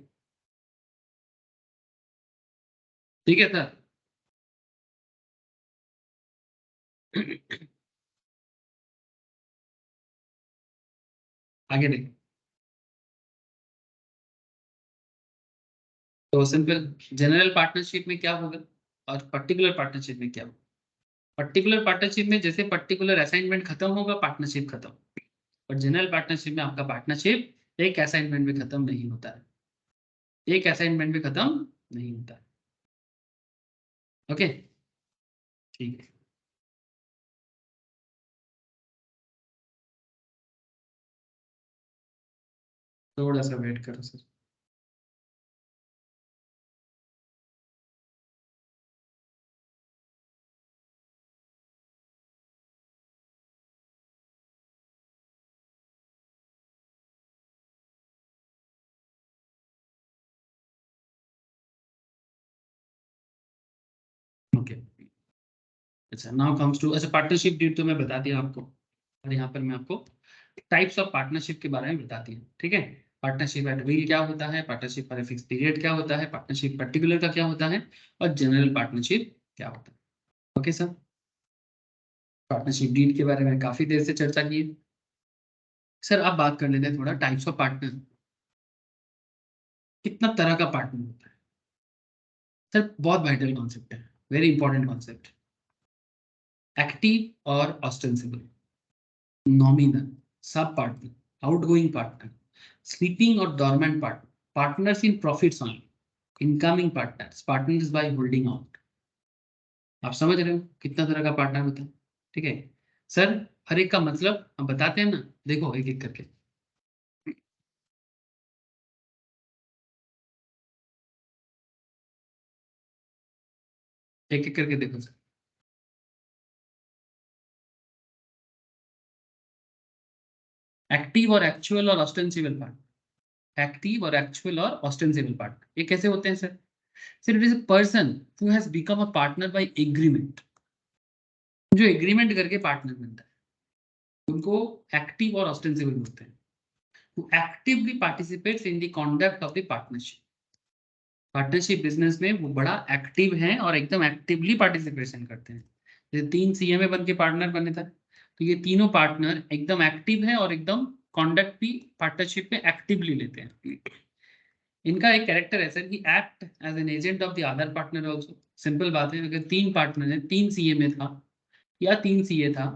[SPEAKER 2] ठीक है सर। आगे देख। तो सिंपल जनरल पार्टनरशिप में क्या होगा और पर्टिकुलर पार्टनरशिप में क्या होगा। पर्टिकुलर पार्टनरशिप में जैसे पर्टिकुलर असाइनमेंट खत्म होगा, पार्टनरशिप खत्म। और जनरल पार्टनरशिप में आपका पार्टनरशिप एक असाइनमेंट में खत्म नहीं होता है, एक असाइनमेंट में खत्म नहीं होता है। ओके, ठीक है। थोड़ा सा वेट करो सर। ओके, अच्छा, नाउ कम्स टू, अच्छा पार्टनरशिप ड्यूट तो मैं बता दिया आपको, और यहाँ पर मैं आपको टाइप्स ऑफ पार्टनरशिप के बारे में बताती हूँ। ठीक है, पार्टनरशिप एट विल क्या होता है, partnership for a fix period क्या होता है, पार्टनरशिप पर्टिकुलर का क्या होता है, और जनरल पार्टनरशिप क्या होता है। ओके सर, पार्टनरशिप डीड के बारे में काफी देर से चर्चा की है। सर आप बात कर लेते हैं थोड़ा टाइप्स ऑफ पार्टनर, कितना तरह का पार्टनर होता है। सर बहुत वाइटल कॉन्सेप्ट है, वेरी इंपॉर्टेंट कॉन्सेप्ट। एक्टिव और ostensible, nominal, sub partner, outgoing partner, sleeping और dormant partner, partners in profits on, incoming partners, partners bye holding out. आप समझ रहे हो कितना तरह का पार्टनर होता है। ठीक है सर, हर एक का मतलब हम बताते हैं ना, देखो एक एक करके। एक एक करके देखो सर। एक्टिव और एक्चुअल और ऑस्टेंसिबल पार्ट, एक्टिव और एक्चुअल और ऑस्टेंसिबल पार्ट, ये कैसे होते हैं sir. Sir it is a person who has become a partner by agreement, जो एग्रीमेंट करके पार्टनर बनता है उनको एक्टिव और ऑस्टेंसिबल बोलते हैं। who actively participates in the conduct of the partnership, partnership business में वो बड़ा एक्टिव है और एकदम एक्टिवली पार्टिसिपेशन करते हैं। जैसे 3 सीएमए बन के पार्टनर बने था, तो ये तीनों पार्टनर एकदम एक्टिव है और एकदम कॉन्डक्ट भी पार्टनरशिप में एक्टिवली लेते हैं। इनका एक कैरेक्टर है सर कि act as an agent of the other partner also. Simple बात है, अगर 3 पार्टनर है, 3 सीएमए था या 3 सीए था,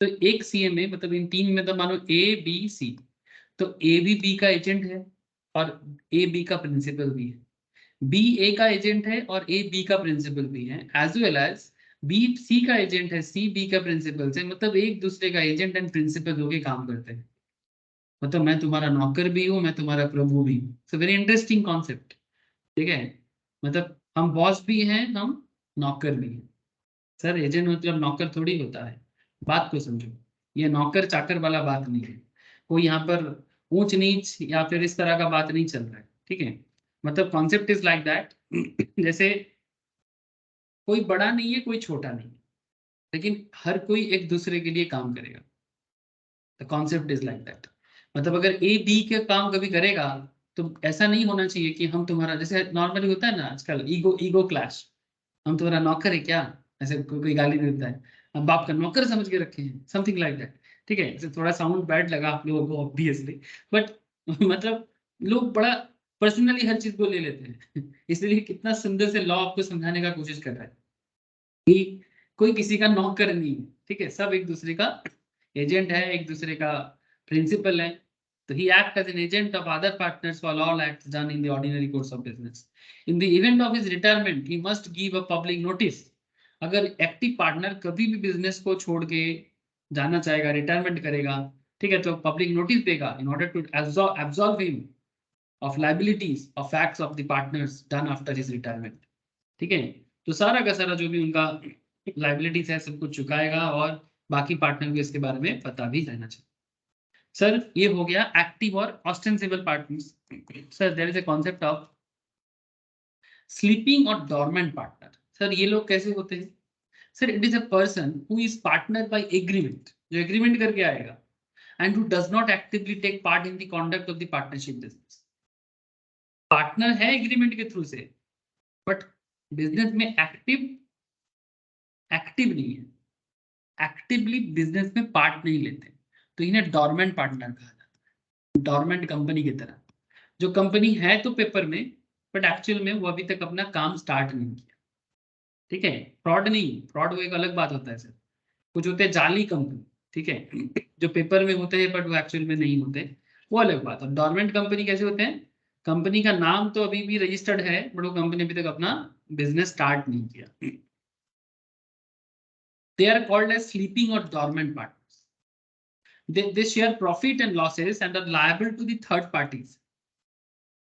[SPEAKER 2] तो एक सीएमए मतलब इन 3 में तो मानो ए बी सी, तो ए भी बी का एजेंट है और ए बी का प्रिंसिपल भी है, बी ए का एजेंट है और ए बी का प्रिंसिपल भी है, as well as B C का एजेंट है, सी बी का प्रिंसिपल है, मतलब एक दूसरे का एजेंट एंड प्रिंसिपल होके काम करते हैं। मतलब मैं तुम्हारा नौकर भी हूँ, मैं तुम्हारा प्रभु भी हूँ। So very interesting concept. ठीक है, मतलब हम बॉस भी हैं, हम नौकर भी हैं। सर एजेंट मतलब नौकर थोड़ी होता है, बात को समझो। ये नौकर चाकर वाला बात नहीं है, कोई यहाँ पर ऊंच नीच या फिर इस तरह का बात नहीं चल रहा है। ठीक है, मतलब कॉन्सेप्ट इज लाइक दैट। जैसे कोई बड़ा नहीं है, कोई छोटा नहीं है, लेकिन हर कोई एक दूसरे के लिए काम करेगा। The concept is like that. मतलब अगर ए बी के काम कभी करेगा, तो ऐसा नहीं होना चाहिए कि हम तुम्हारा, जैसे नॉर्मली होता है ना आजकल, ईगो ईगो क्लैश, हम तुम्हारा नौकर है क्या, ऐसे कोई गाली देता है, हम बाप का नौकर समझ के रखे हैं, समथिंग लाइक दैट। ठीक है, इसे थोड़ा साउंड बैड लगा आप लोगों को ऑब्वियसली, बट मतलब लोग बड़ा पर्सनली हर चीज को ले लेते हैं। इसलिए कितना सुंदर से लॉ आपको समझाने का कोशिश कर रहा है कि कोई किसी का नौकर नहीं है। ठीक है, सब एक दूसरे का एजेंट है, एक दूसरे का प्रिंसिपल है। तो he act as an agent of other partners for all acts done in the ordinary course of business. In the event of his retirement he must give a public notice. अगर active partner कभी भी business को छोड़ के जाना चाहेगा, retirement करेगा, ठीक है, तो पब्लिक नोटिस देगा in order to absolve him of liabilities of acts of the partners done after his retirement। ठीक है, तो सारा का सारा जो भी उनका लाइबिलिटीज है सब कुछ चुकाएगा, और बाकी पार्टनर को इसके बारे में पता भी रहना चाहिए। सर ये हो गया एक्टिव और ostensible partners. Sir there is a concept of sleeping और डॉर्मेंट पार्टनर। सर ये लोग कैसे होते हैं, sir it is a person who is partner by agreement, जो एग्रीमेंट करके आएगा, and who does not actively take part in the conduct of the partnership business. Partner है एग्रीमेंट के थ्रू से, बट बिजनेस में एक्टिव नहीं है, actively business में पार्ट नहीं लेते, तो इन्हें डॉर्मेंट पार्टनर कहा जाता है। डॉर्मेंट कंपनी की तरह, जो कंपनी है तो पेपर में, बट एक्चुअल में वो अभी तक अपना काम स्टार्ट नहीं किया। ठीक है, फ्रॉड नहीं, फ्रॉड वो एक अलग बात होता है सर। कुछ होते हैं जाली कंपनी, ठीक है, जो पेपर में होते हैं बट वो एक्चुअल में नहीं होते, वो अलग बात है। डॉर्मेंट कंपनी कैसे होते हैं? कंपनी का नाम तो अभी भी रजिस्टर्ड है, बट वो कंपनी अभी तक अपना बिजनेस स्टार्ट नहीं किया। They are called as sleeping or dormant partners. They share profit and losses and are liable to the third parties.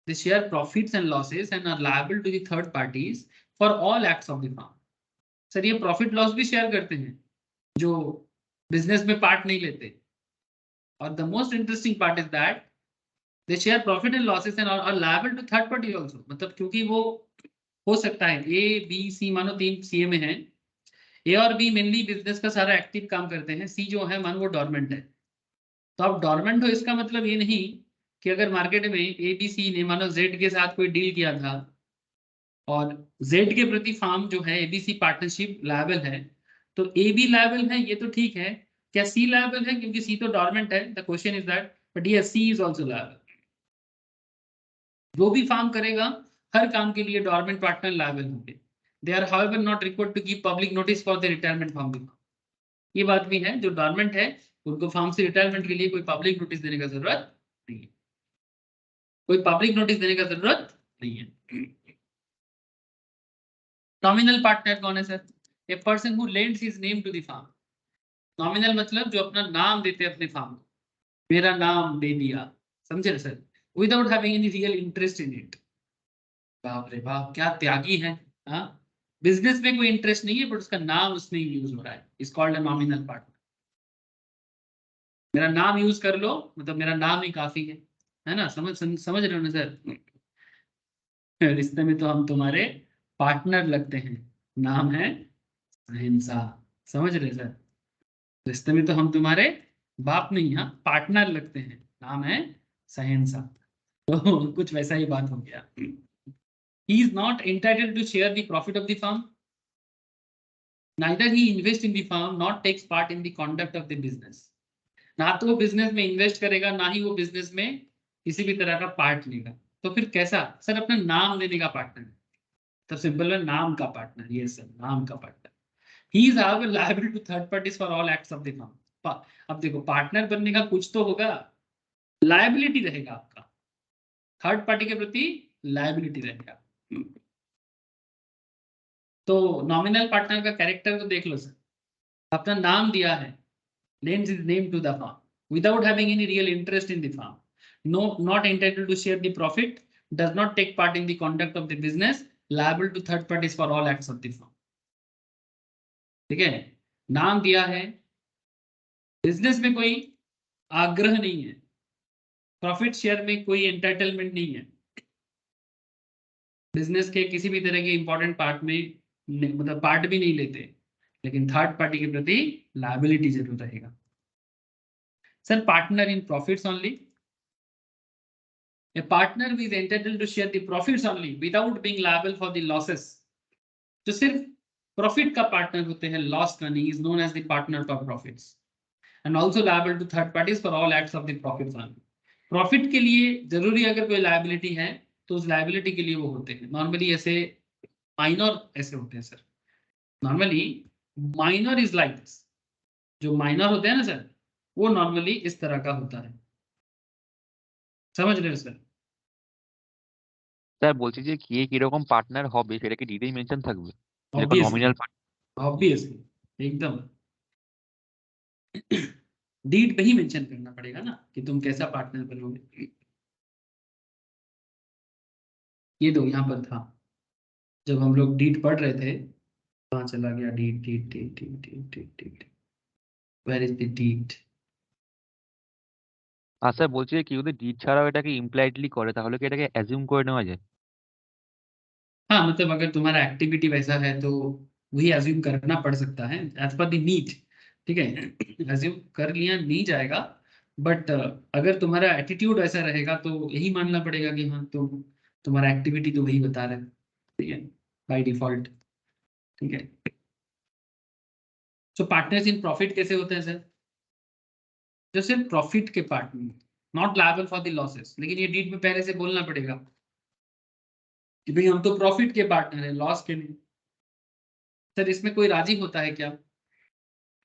[SPEAKER 2] They share profits and losses and are liable to the third parties for all acts of the firm. Sir ये profit loss भी share करते हैं जो business में part नहीं लेते। और the most interesting part is that they share profit and losses and are liable to third party also. मतलब क्योंकि वो हो सकता है ए बी सी, मानो 3 सीए में है, ए और बी मेनली बिजनेस का सारा एक्टिव काम करते हैं, सी जो है मान वो डॉर्मेंट है। तो आप डॉर्मेंट हो इसका मतलब ये नहीं कि अगर मार्केट में ए बी सी ने मानो जेड के साथ कोई डील किया था और जेड के प्रति फार्म जो है एबीसी पार्टनरशिप लायबल है, तो ए बी लायबल है, ये तो ठीक है। क्या सी लायबल है? क्योंकि सी तो डॉर्मेंट है। The question is that, but yes C is also liable. जो भी फार्म करेगा हर काम के लिए डॉर्मेंट पार्टनर लायबल होंगे। They are however not required to give public notice for the retirement from the firm. ये बात भी है, जो डॉर्मेंट है उनको फार्म से रिटायरमेंट के लिए कोई पब्लिक नोटिस देने का जरूरत नहीं है, कोई पब्लिक नोटिस देने का जरूरत नहीं है। नॉमिनल पार्टनर कौन है sir? A person who lends his name to the firm. Nominal मतलब जो अपना नाम देते हैं अपने फार्म को, मेरा नाम दे दिया, समझे ना sir, without having any real interest in it. बाप रे बाप, क्या त्यागी है। हाँ, बिजनेस में कोई इंटरेस्ट नहीं है, बट उसका नाम उसमें यूज हो रहा है, is called a nominal partner. मेरा नाम यूज कर लो, मतलब मेरा नाम ही काफी है ना? समझ रहे हो ना सर? रिश्ते में तो हम तुम्हारे पार्टनर लगते हैं, नाम है अहिंसा। समझ रहे सर? रिश्ते में तो हम तुम्हारे बाप नहीं, हाँ पार्टनर लगते हैं, नाम है सहिंसा। तो कुछ वैसा ही बात हो गया। He is not entitled to share the profit of the firm. Neither he invests in the firm, not takes part in the conduct of the business. ना तो वो बिजनेस में इन्वेस्ट करेगा, ना ही वो बिजनेस में किसी भी तरह का पार्ट लेगा। तो फिर कैसा सर? अपना नाम देने का पार्टनर। तो सिंपल है, नाम का पार्टनर। ये सर नाम का partner. He is however liable to third parties for all acts of the firm. अब देखो, पार्टनर बनने का कुछ तो होगा, लायबिलिटी रहेगा आपका, थर्ड पार्टी के प्रति लायबिलिटी रहेगा। तो नॉमिनल पार्टनर का कैरेक्टर तो देख लो सर, अपना नाम दिया है, lends his name to the firm without having any real interest in the firm, not entitled to share the profit, does not take part in the conduct of the business, liable to third parties for all acts of the firm. ठीक है, नाम दिया है, business में कोई आग्रह नहीं है, प्रॉफिट शेयर में कोई एंटाइटलमेंट नहीं है, बिजनेस के किसी भी तरह के इंपॉर्टेंट पार्ट में मतलब पार्ट भी नहीं लेते, लेकिन थर्ड पार्टी के प्रति लायबिलिटी जरूर रहेगा। Sir partner in profits only. A partner is entitled to share the profits only without being liable for the losses. जो सिर्फ प्रॉफिट का पार्टनर होते हैं, लॉस का नहीं, is known as the partner for profits and also liable to third parties for all acts of the profits only. Profit के लिए जरूरी अगर कोई लायबिलिटी है तो उस लायबिलिटी के लिए वो होते हैं। नॉर्मली ऐसे माइनर ऐसे होते हैं sir. Normally minor is like this, जो माइनर होते हैं ना सर, वो नॉर्मली इस तरह का होता है। समझ रहे हो सर?
[SPEAKER 4] স্যার বলছি যে কে কিরকম পার্টনার হবে সেটা কি ডিটেইল মেনশন থাকবে? যেরকম নমিনাল
[SPEAKER 2] ऑब्वियसली एकदम डीड पे ही मेंशन करना पड़ेगा ना कि तुम कैसा पार्टनर बनोगे। ये दो यहाँ पर था, जब हम लोग डीड पढ़ रहे थे, कहाँ चला गया deed? Deed deed deed deed deed deed, where is the deed?
[SPEAKER 4] Sir বলছি যে কেউ যদি ডিড ছাড়াও এটাকে ইমপ্লাইডলি করে তাহলে কি এটাকে অ্যাজিউম করে নেওয়া যায়?
[SPEAKER 2] हाँ मतलब अगर तुम्हारा एक्टिविटी वैसा है तो वही एज्यूम करना पड़ सकता है एज पर द नीड, ठीक है, एज्यूम कर लिया नहीं जाएगा, बट अगर तुम्हारा एटीट्यूड ऐसा रहेगा तो यही मानना पड़ेगा कि हाँ तो तुम्हारा एक्टिविटी तो वही बता रहा है, ठीक है, बाय डिफॉल्ट, ठीक है। सो पार्टनर्स इन प्रॉफिट कैसे होते हैं सर? जो सिर्फ प्रॉफिट के partner, not liable for the losses, लेकिन ये डीड में पहले से बोलना पड़ेगा कि भाई हम तो प्रॉफिट के पार्टनर हैं, लॉस के नहीं। सर इसमें कोई राजी होता है क्या?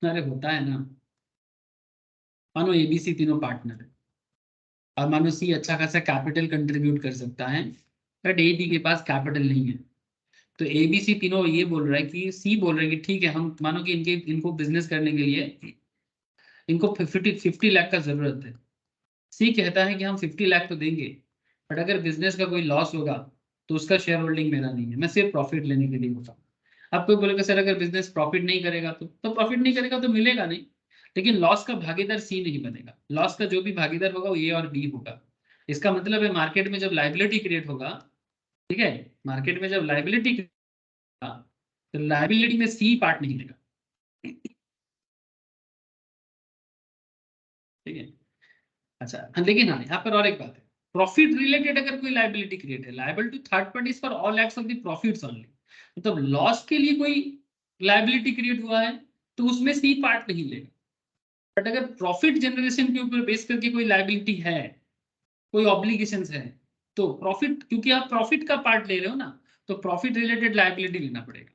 [SPEAKER 2] अरे होता है ना। मानो एबीसी तीनों पार्टनर है और मानो सी अच्छा खासा कैपिटल कंट्रीब्यूट कर सकता है, बट ए बी के पास कैपिटल नहीं है। तो ए बी सी तीनों ये बोल रहा है कि सी बोल रहा है कि ठीक है, हम मानो कि इनको बिजनेस करने के लिए इनको 50 लाख का जरूरत है। सी कहता है कि हम 50 लाख तो देंगे, बट अगर बिजनेस का कोई लॉस होगा तो उसका शेयर होल्डिंग मेरा नहीं है, मैं सिर्फ प्रॉफिट लेने के लिए होता हूँ। अब कोई बोलेगा सर अगर बिजनेस प्रॉफिट नहीं करेगा तो प्रॉफिट नहीं करेगा तो मिलेगा नहीं, लेकिन लॉस का भागीदार सी नहीं बनेगा। लॉस का जो भी भागीदार होगा वो ए और बी होगा। इसका मतलब है मार्केट में जब लाइबिलिटी क्रिएट होगा, ठीक है, मार्केट में जब लाइबिलिटी, तो लाइबिलिटी में सी पार्ट नहीं लेगा, ठीक है। अच्छा लेकिन हाँ यहाँ पर और एक बात है, प्रॉफिट रिलेटेड अगर कोई लाइबिलिटी क्रिएट है, liable to third parties for all acts of the profits only, मतलब लॉस के लिए कोई लाइबिलिटी क्रिएट हुआ है तो उसमें सी पार्ट नहीं लेगा। बट अगर प्रॉफिट जनरेशन के ऊपर बेस करके कोई लाइबिलिटी है, कोई ऑब्लिगेशंस है, तो प्रॉफिट, क्योंकि आप प्रॉफिट का पार्ट ले रहे हो ना, तो प्रॉफिट रिलेटेड लाइबिलिटी लेना पड़ेगा।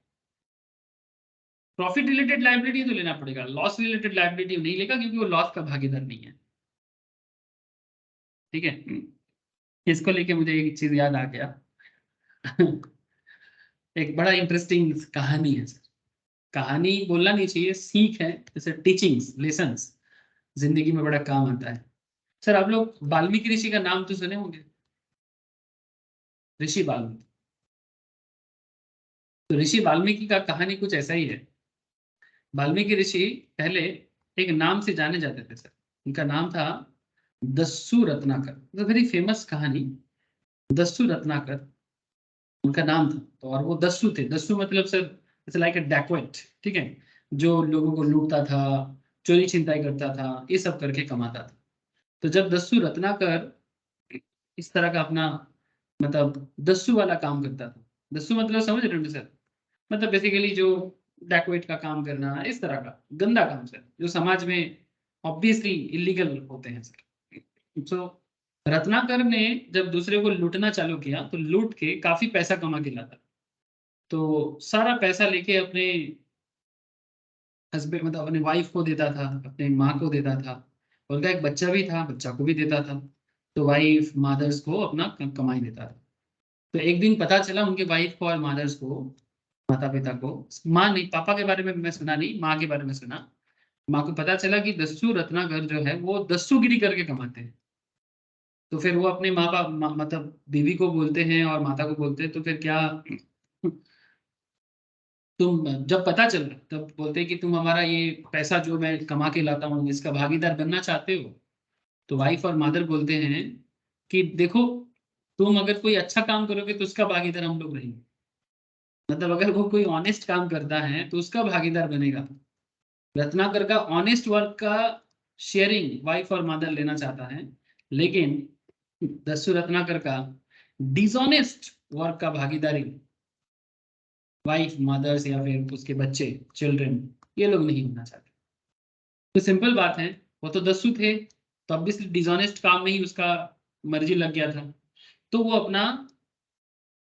[SPEAKER 2] प्रॉफिट रिलेटेड लाइबिलिटी तो लेना पड़ेगा, लॉस रिलेटेड लाइबिलिटी नहीं लेगा क्योंकि वो लॉस का भागीदार नहीं है, ठीक है। इसको लेके मुझे एक चीज याद आ गया एक बड़ा इंटरेस्टिंग कहानी है सर। कहानी बोलना नहीं चाहिए, सीख है, जैसे टीचिंग्स लेसन्स जिंदगी में बड़ा काम आता है। सर आप लोग वाल्मीकि ऋषि का नाम तो सुने होंगे, ऋषि वाल्मीकि। तो ऋषि वाल्मीकि का कहानी कुछ ऐसा ही है। वाल्मीकि ऋषि पहले एक नाम से जाने जाते थे सर, उनका नाम था दस्यु रत्नाकर, वेरी फेमस कहानी, दस्यु रत्नाकर उनका नाम था। तो और वो दस्यु थे, दस्यु मतलब सर इट्स लाइक अ डैकवेट, ठीक है, जो लोगों को लूटता था, चोरी छिनताई करता था, ये सब करके कमाता था। तो जब दस्यु रत्नाकर इस तरह का अपना मतलब दस्यु वाला काम करता था, दस्यु मतलब समझ रहे हो सर, मतलब बेसिकली जो डैकवेट का काम करना, इस तरह का गंदा काम सर, जो समाज में ऑब्वियसली इलीगल होते हैं सर। तो रत्नाकर ने जब दूसरे को लूटना चालू किया तो लूट के काफी पैसा कमा के लाता, तो सारा पैसा लेके अपने हस्बैंड मतलब अपने वाइफ को देता था, अपने माँ को देता था, उनका एक बच्चा भी था, बच्चा को भी देता था। तो वाइफ मदर्स को अपना कमाई देता था। तो एक दिन पता चला उनके वाइफ को और मदर्स को, माता पिता को, माँ नहीं पापा के बारे में मैं सुना नहीं, माँ के बारे में सुना। माँ को पता चला कि दस्यु रत्नाकर जो है वो दस्युगिरी करके कमाते हैं। तो फिर वो अपने माँ बाप मतलब बीवी को बोलते हैं और माता को बोलते हैं, तो फिर क्या तुम जब पता चल तब बोलते हैं कि तुम हमारा ये पैसा जो मैं कमा के लाता हूँ इसका भागीदार बनना चाहते हो? तो वाइफ और मदर बोलते हैं कि देखो तुम अगर कोई अच्छा काम करोगे तो उसका भागीदार हम लोग रहेंगे, मतलब अगर वो कोई ऑनेस्ट काम करता है तो उसका भागीदार बनेगा। रत्नाकर का ऑनेस्ट वर्क का शेयरिंग वाइफ और मदर लेना चाहता है, लेकिन दस्यु रत्नाकर का डिसऑनेस्ट वर्क का भागीदारी वाइफ मदर्स या फिर उसके बच्चे चिल्ड्रन ये लोग नहीं होना चाहते। तो सिंपल बात है, वो तो दस्यु थे तो ऑब्वियसली डिसऑनेस्ट काम में ही उसका मर्जी लग गया था, तो वो अपना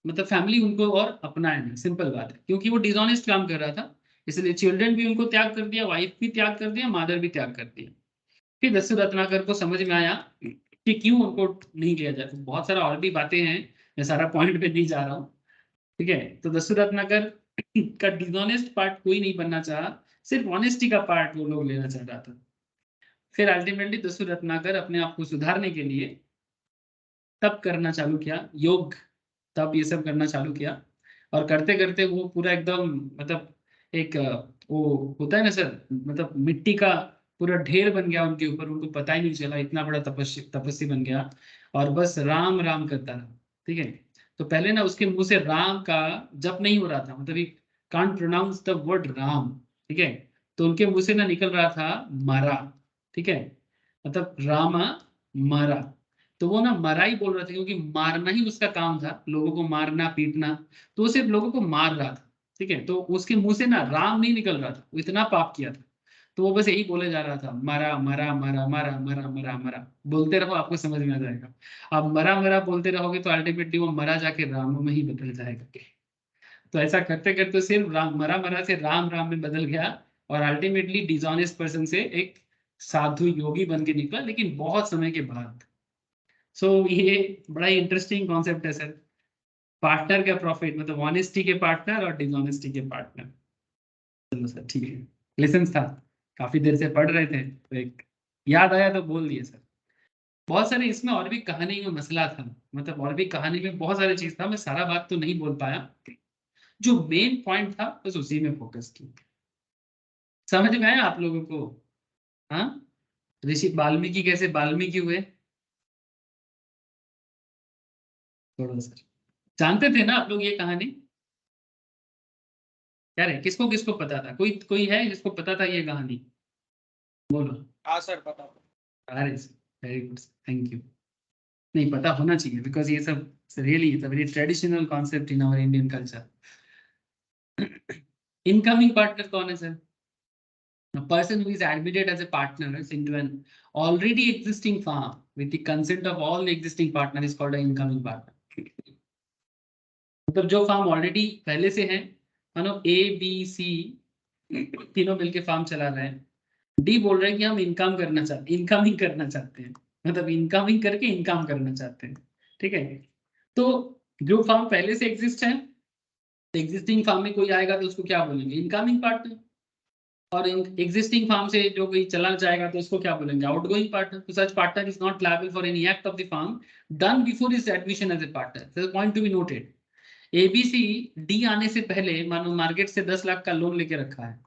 [SPEAKER 2] मतलब फैमिली उनको और अपनाया नहीं, सिंपल बात है, क्योंकि वो डिसऑनेस्ट काम कर रहा था, इसलिए चिल्ड्रन भी उनको त्याग कर दिया, वाइफ भी त्याग कर दिया, मदर भी त्याग कर दिया। फिर दस्यु रत्नाकर को समझ में आया कि क्यों उनको नहीं लिया जाए। बहुत सारा और भी बातें हैं, मैं सारा पॉइंट पे नहीं जा रहा हूँ, ठीक है। तो दस्यु रत्नाकर का डिसऑनेस्ट पार्ट कोई नहीं बनना चाहा, सिर्फ ऑनेस्टी का पार्ट वो लोग लेना चाह रहा था। फिर अल्टीमेटली दस्यु रत्नाकर अपने आप को सुधारने के लिए तब करना चालू किया, योग तब ये सब करना चालू किया, और करते करते वो पूरा एकदम मतलब एक वो होता है ना सर, मतलब मिट्टी का पूरा ढेर बन गया उनके ऊपर, उनको पता ही नहीं चला, इतना बड़ा तपस्वी बन गया और बस राम राम करता रहा, ठीक है। तो पहले ना उसके मुंह से राम का जप नहीं हो रहा था, मतलब can't pronounce the word Ram, ठीक है, तो उनके मुंह से ना निकल रहा था मरा, ठीक है, मतलब रामा मरा, तो वो ना मरा ही बोल रहे थे क्योंकि मारना ही उसका काम था, लोगों को मारना पीटना, तो वो सिर्फ लोगों को मार रहा था, ठीक है, तो उसके मुंह से ना राम नहीं निकल रहा था, वो इतना पाप किया था, तो वो बस यही बोले जा रहा था मरा मरा मरा मरा मरा मरा मरा, बोलते रहो आपको समझ में आ जाएगा। आप मरा मरा बोलते रहोगे तो अल्टीमेटली वो मरा जाके राम में ही बदल जाएगा। तो ऐसा करते करते सिर्फ राम मरा मरा से राम राम में बदल गया और अल्टीमेटली डिसऑनेस्ट पर्सन से एक साधु योगी बन के निकला, लेकिन बहुत समय के बाद। सो ये बड़ा ही इंटरेस्टिंग कॉन्सेप्ट है सर, पार्टनर का प्रॉफिट, मतलब ऑनेस्टी के पार्टनर और डिसऑनेस्टी के पार्टनर। चलो सर ठीक है, लेसन था, काफी देर से पढ़ रहे थे तो एक याद आया तो बोल दिए सर। बहुत सारे इसमें और भी कहानी में मसला था, मतलब और भी कहानी में बहुत सारी चीज था, मैं सारा बात तो नहीं बोल पाया, जो मेन पॉइंट था बस उसी में फोकस की। समझ में आया आप लोगों को? हाँ, ऋषि वाल्मीकि कैसे वाल्मीकि हुए? थोड़ा सर जानते थे ना आप लोग ये कहानी? क्या रे, किसको किसको पता था? कोई कोई है जिसको पता था ये कहानी? बोलो।
[SPEAKER 1] हाँ सर पता।
[SPEAKER 2] अरे वेरी गुड, थैंक यू। नहीं पता होना चाहिए बिकॉज ये सब really it's a very traditional concept in our Indian culture. Incoming partner कौन है sir? A person who is admitted as a partner into an already existing firm with the consent of all the existing partner is called an incoming partner. मतलब जो farm already पहले से है, मानो ए B सी तीनों मिलके फार्म चला रहे हैं, डी बोल रहे हैं कि हम इनकमिंग करना चाहते हैं, मतलब इनकमिंग करके इनकम करना चाहते हैं, ठीक है। तो जो फार्म पहले से एग्जिस्ट है, एग्जिस्टिंग फार्म में कोई आएगा तो उसको क्या बोलेंगे? Incoming partner. और एग्जिस्टिंग फार्म से जो कोई चला जाएगा तो उसको क्या बोलेंगे? Outgoing partner. तो such partner is not liable for any act of the firm done before his admission as a partner. Point to be noted, ABC D आने से पहले मानो मार्केट से 10 लाख का लोन लेके रखा है,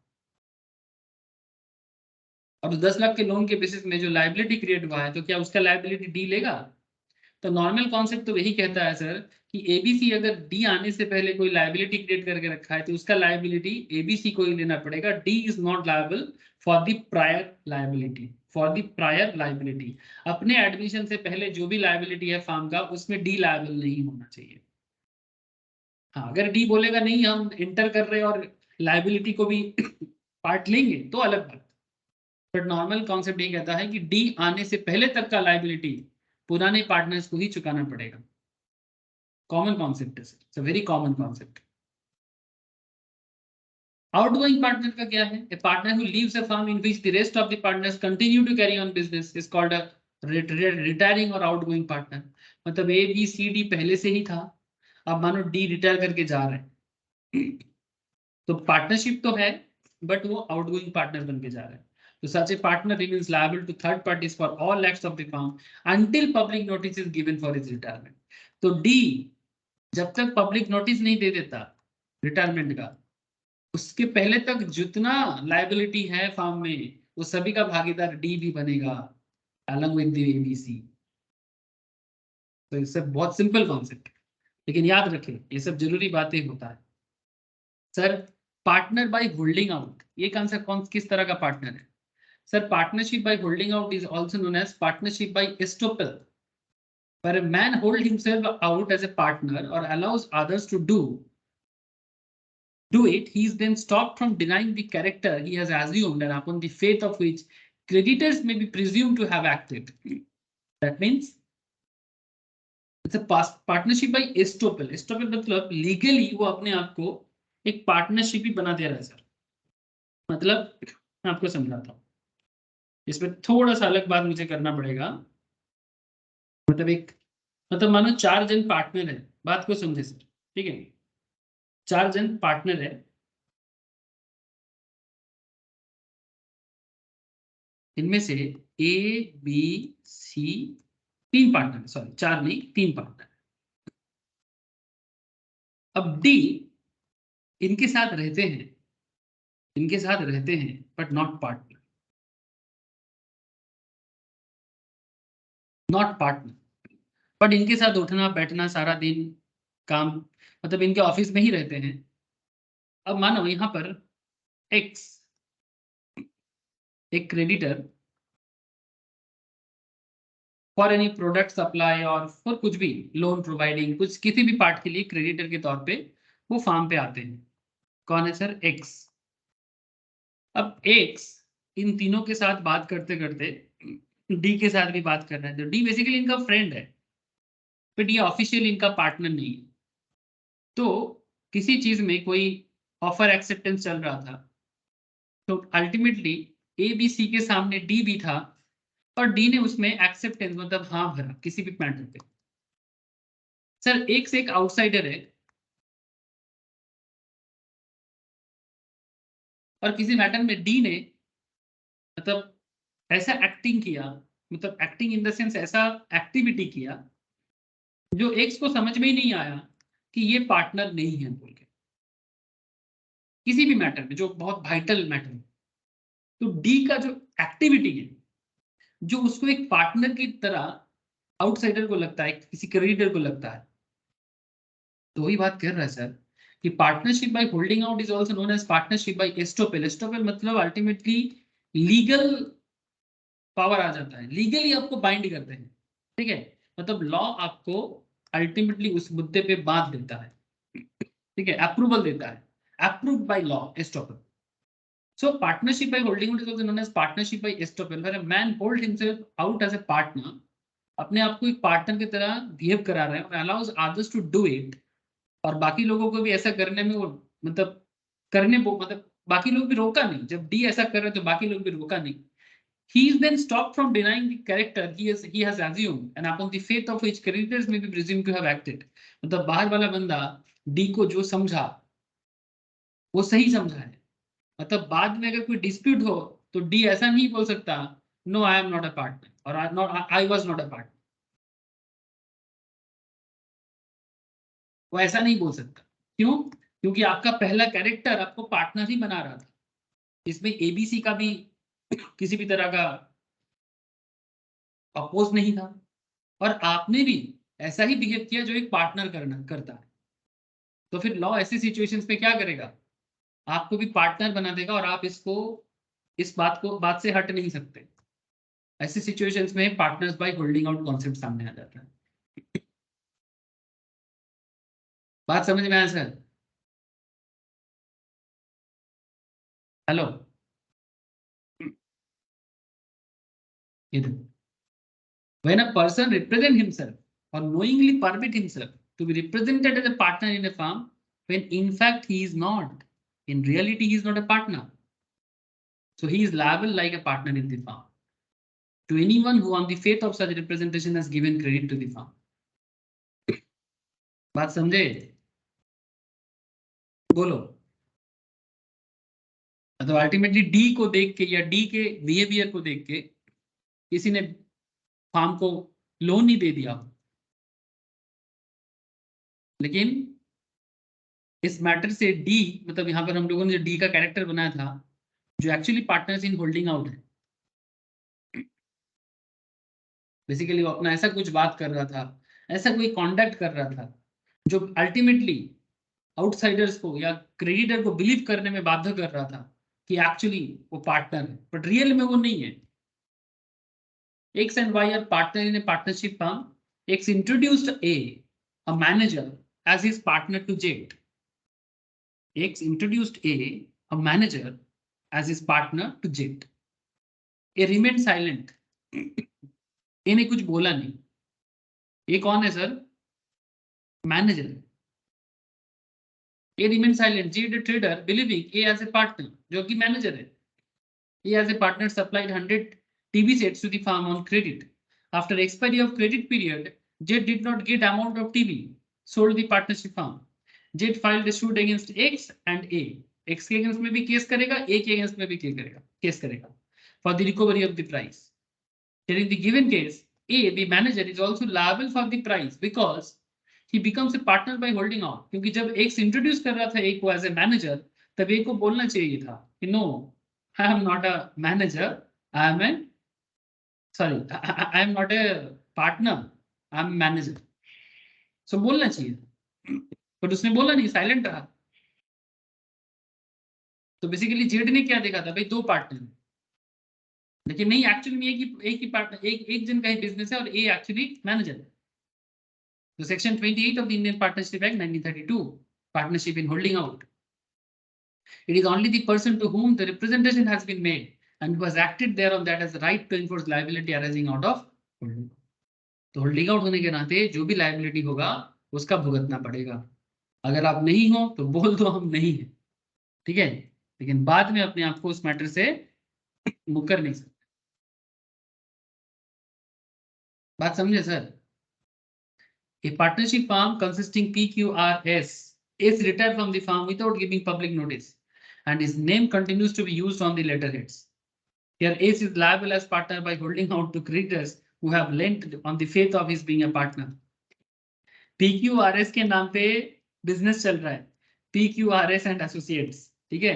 [SPEAKER 2] और 10 लाख के लोन के बेसिस में जो लायबिलिटी क्रिएट हुआ है, तो क्या उसका लायबिलिटी डी लेगा? तो नॉर्मल कॉन्सेप्ट तो यही कहता है सर कि एबीसी अगर डी आने से पहले कोई लायबिलिटी क्रिएट करके रखा है तो उसका लायबिलिटी एबीसी को ही लेना पड़ेगा। D is not liable for the prior liability, for the prior liability. अपने एडमिशन से पहले जो भी लायबिलिटी है फार्म का, उसमें डी लायबल नहीं होना चाहिए। हाँ, अगर डी बोलेगा नहीं हम इंटर कर रहे और लायबिलिटी को भी पार्ट लेंगे तो अलग बात, बट नॉर्मल कॉन्सेप्ट ये कहता है कि डी आने से पहले तक का लायबिलिटी पुराने पार्टनर्स को ही चुकाना पड़ेगा। कॉमन कॉन्सेप्ट है sir, it's a very common concept. Outgoing partner का क्या है? A partner who leaves a firm in which the rest of the partners continue to carry on business is called a retiring और outgoing partner. मतलब A B C D पहले से ही था, अब मानो डी रिटायर करके जा रहे हैं, तो पार्टनरशिप तो है बट वो आउटगोइंग पार्टनर बन के जा रहे हैं। तो such a partner remains liable to third parties for all acts of the firm until public notice is given for his retirement. तो डी जब तक पब्लिक नोटिस नहीं दे देता रिटायरमेंट का, उसके पहले तक जितना लायबिलिटी है फर्म में वो सभी का भागीदार डी भी बनेगा अलॉन्ग विद द एबीसी। तो इससे बहुत सिंपल कॉन्सेप्ट, लेकिन याद रखें ये सब जरूरी बातें होता है सर। पार्टनर बाय होल्डिंग आउट, ये कौन किस तरह का पार्टनर है sir? Partnership by holding out is also known as partnership by estoppel, where a man holds himself out as a partner or allows others to do it, he is then stopped from denying the character he has assumed and upon the faith of which creditors may be presumed to have acted. That means it's a partnership by estoppel. Estoppel मतलब legally वो अपने आप को एक partnership ही बना दे रहा है sir. मतलब मैं आपको समझाता हूँ, इसमें थोड़ा सा अलग बात मुझे करना पड़ेगा। मतलब मानो 4 जन पार्टनर है, बात को समझे सर, ठीक है? 4 जन पार्टनर है, इनमें से A B C 3 partner, sorry 4 नहीं 3 पार्टनर। अब डी इनके साथ रहते हैं बट नॉट पार्टनर, बट इनके साथ उठना बैठना सारा दिन काम, मतलब इनके ऑफिस में ही रहते हैं। अब मानो यहां पर एक्स एक creditor for any product supply और फॉर कुछ भी लोन प्रोवाइडिंग कुछ किसी भी पार्ट के लिए क्रेडिटर के तौर पे वो फार्म पे आते हैं। कौन है सर? एक्स। अब एक्स इन तीनों के साथ बात करते करते डी के साथ भी बात कर रहे हैं, तो डी बेसिकली इनका फ्रेंड है, बट ये ऑफिशियल इनका पार्टनर नहीं है। तो किसी चीज में कोई ऑफर एक्सेप्टेंस चल रहा था, तो अल्टीमेटली ए बी सी के सामने डी भी था और डी ने उसमें एक्सेप्टेंस मतलब हाँ भरा किसी भी मैटर पे। सर एक से एक आउटसाइडर है और किसी मैटर में डी ने मतलब ऐसा एक्टिंग किया, मतलब एक्टिंग इन द सेंस ऐसा एक्टिविटी किया जो एक्स को समझ में ही नहीं आया कि ये पार्टनर नहीं है बोल के, किसी भी मैटर में जो बहुत वाइटल मैटर है। तो डी का जो एक्टिविटी है जो उसको एक पार्टनर की तरह आउटसाइडर को लगता है, किसी क्रेडिटर को लगता है, तो वही बात कर रहा है सर कि partnership by holding out is also known as partnership by estoppel. Estoppel मतलब अल्टीमेटली लीगल पावर आ जाता है, लीगली आपको बाइंड करते हैं, ठीक है, मतलब लॉ आपको अल्टीमेटली उस मुद्दे पे बांध देता है, ठीक है, अप्रूवल देता है, approved by law estoppel. So partnership by holding out is also known as partnership by estoppel, where a man holds himself out as a partner, अपने आप को एक पार्टनर की तरह बिहेव करा रहा है और allows others to do it, और बाकी लोगों को भी ऐसा करने में वो मतलब करने वो मतलब बाकी लोग भी रोका नहीं, जब डी ऐसा कर रहे तो बाकी लोग भी रोका नहीं। He is then stopped from denying the character he has assumed and upon the faith of which creditors may be presumed to have acted। मतलब बाहर वाला बंदा डी को जो समझा वो सही समझा है, मतलब बाद में अगर कोई डिस्प्यूट हो तो डी ऐसा नहीं बोल सकता no I am not a partner और I was not a partner, वो ऐसा नहीं बोल सकता। क्यों? क्योंकि आपका पहला कैरेक्टर आपको पार्टनर ही बना रहा था, इसमें एबीसी का भी किसी भी तरह का अपोज नहीं था और आपने भी ऐसा ही बिहेव किया जो एक पार्टनर करता है। तो फिर लॉ ऐसी सिचुएशंस पे क्या करेगा? आपको भी पार्टनर बना देगा और आप इस बात से हट नहीं सकते। ऐसी सिचुएशंस में partners bye holding out concept सामने आ जाता है। बात समझ में आया sir? Hello, when a person represent himself or knowingly permit himself to be represented as a partner in a firm when in fact he is not, in reality he is not a partner, so he is liable like a partner in the firm to anyone who on the faith of such representation has given credit to the firm। बात समझे? बोलो। मतलब ultimately D को देख के या D के behaviour को देख के किसी ने फार्म को लोन नहीं दे दिया, लेकिन इस मैटर से डी मतलब यहाँ पर हम लोगों ने जो डी का कैरेक्टर बनाया था जो actually partners in holding out है, बेसिकली वो अपना ऐसा कुछ बात कर रहा था, ऐसा कोई कॉन्डक्ट कर रहा था जो अल्टीमेटली आउटसाइडर्स को या क्रेडिटर को बिलीव करने में बाध्य कर रहा था कि एक्चुअली वो पार्टनर है, बट रियल में वो नहीं है। X and Y are partner in a partnership firm. X introduced a manager as his partner to Z. X introduced a manager as his partner to Z. A remained silent. A ने कुछ बोला नहीं। ये कौन है sir? Manager. A remained silent. Z the trader believing A as a partner, जो कि manager है। A as a partner supplied 100 TB sets to the firm on credit. After expiry of credit period, Z did not get amount of TB sold the partnership firm. Z filed a suit against X and A. X के against में भी case करेगा, A के against में भी case करेगा for the recovery of the price. Here in the given case, A, the manager, is also liable for the price because he becomes a partner by holding out. क्योंकि जब X introduce कर रहा था A को as a manager, तब A को बोलना चाहिए था कि no, I am not a manager, I am not a partner, I am manager. So बोलना चाहिए, बट उसने बोला नहीं, साइलेंट रहा। तो बेसिकली जेड ने क्या देखा था भाई, 2 पार्टनर, लेकिन नहीं, एक्चुअली में एक ही पार्टनर, एक जन का ही बिजनेस है और ए एक्चुअली मैनेजर है। तो section 28 of the Indian partnership act 1932, partnership in holding out, it is only the person to whom the representation has been made and who has acted thereon that has the right to enforce liability arising out of holding. तो holding out होने के नाते जो भी liability होगा उसका भुगतना पड़ेगा। अगर आप नहीं हो तो बोल दो हम नहीं है, ठीक है, लेकिन बाद में अपने आप को उस मैटर से मुकर नहीं सकते। बात समझे sir? A partnership firm consisting PQRS is retired from the firm without giving public notice and his name continues to be used on the letterheads. Here Ace is liable as partner by holding out to creditors who have lent on the faith of his being a partner. PQRS के नाम पे business चल रहा है, PQRS and associates, ठीक है।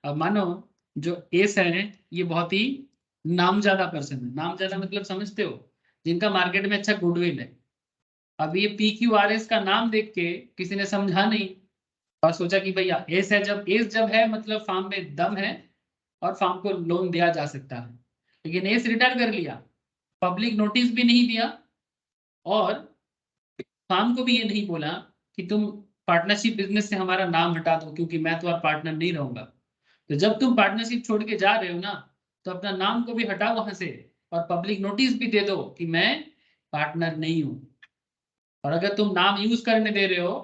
[SPEAKER 2] अब मानो जो एस है ये बहुत ही नामजादा पर्सन है, नामजादा मतलब समझते हो, जिनका मार्केट में अच्छा गुडविल है। अब ये PQRS का नाम देख के किसी ने समझा नहीं और सोचा कि भैया एस है, एस जब है मतलब फार्म में दम है और फार्म को लोन दिया जा सकता है, लेकिन एस रिटायर कर लिया, पब्लिक नोटिस भी नहीं दिया और फार्म को भी ये नहीं बोला कि तुम पार्टनरशिप बिजनेस से हमारा नाम हटा दो क्योंकि मैं तुम्हारा पार्टनर नहीं रहूंगा। तो जब तुम पार्टनरशिप छोड़ के जा रहे हो ना, तो अपना नाम को भी हटाओ वहां से और पब्लिक नोटिस भी दे दो कि मैं पार्टनर नहीं हूं। और अगर तुम नाम यूज करने दे रहे हो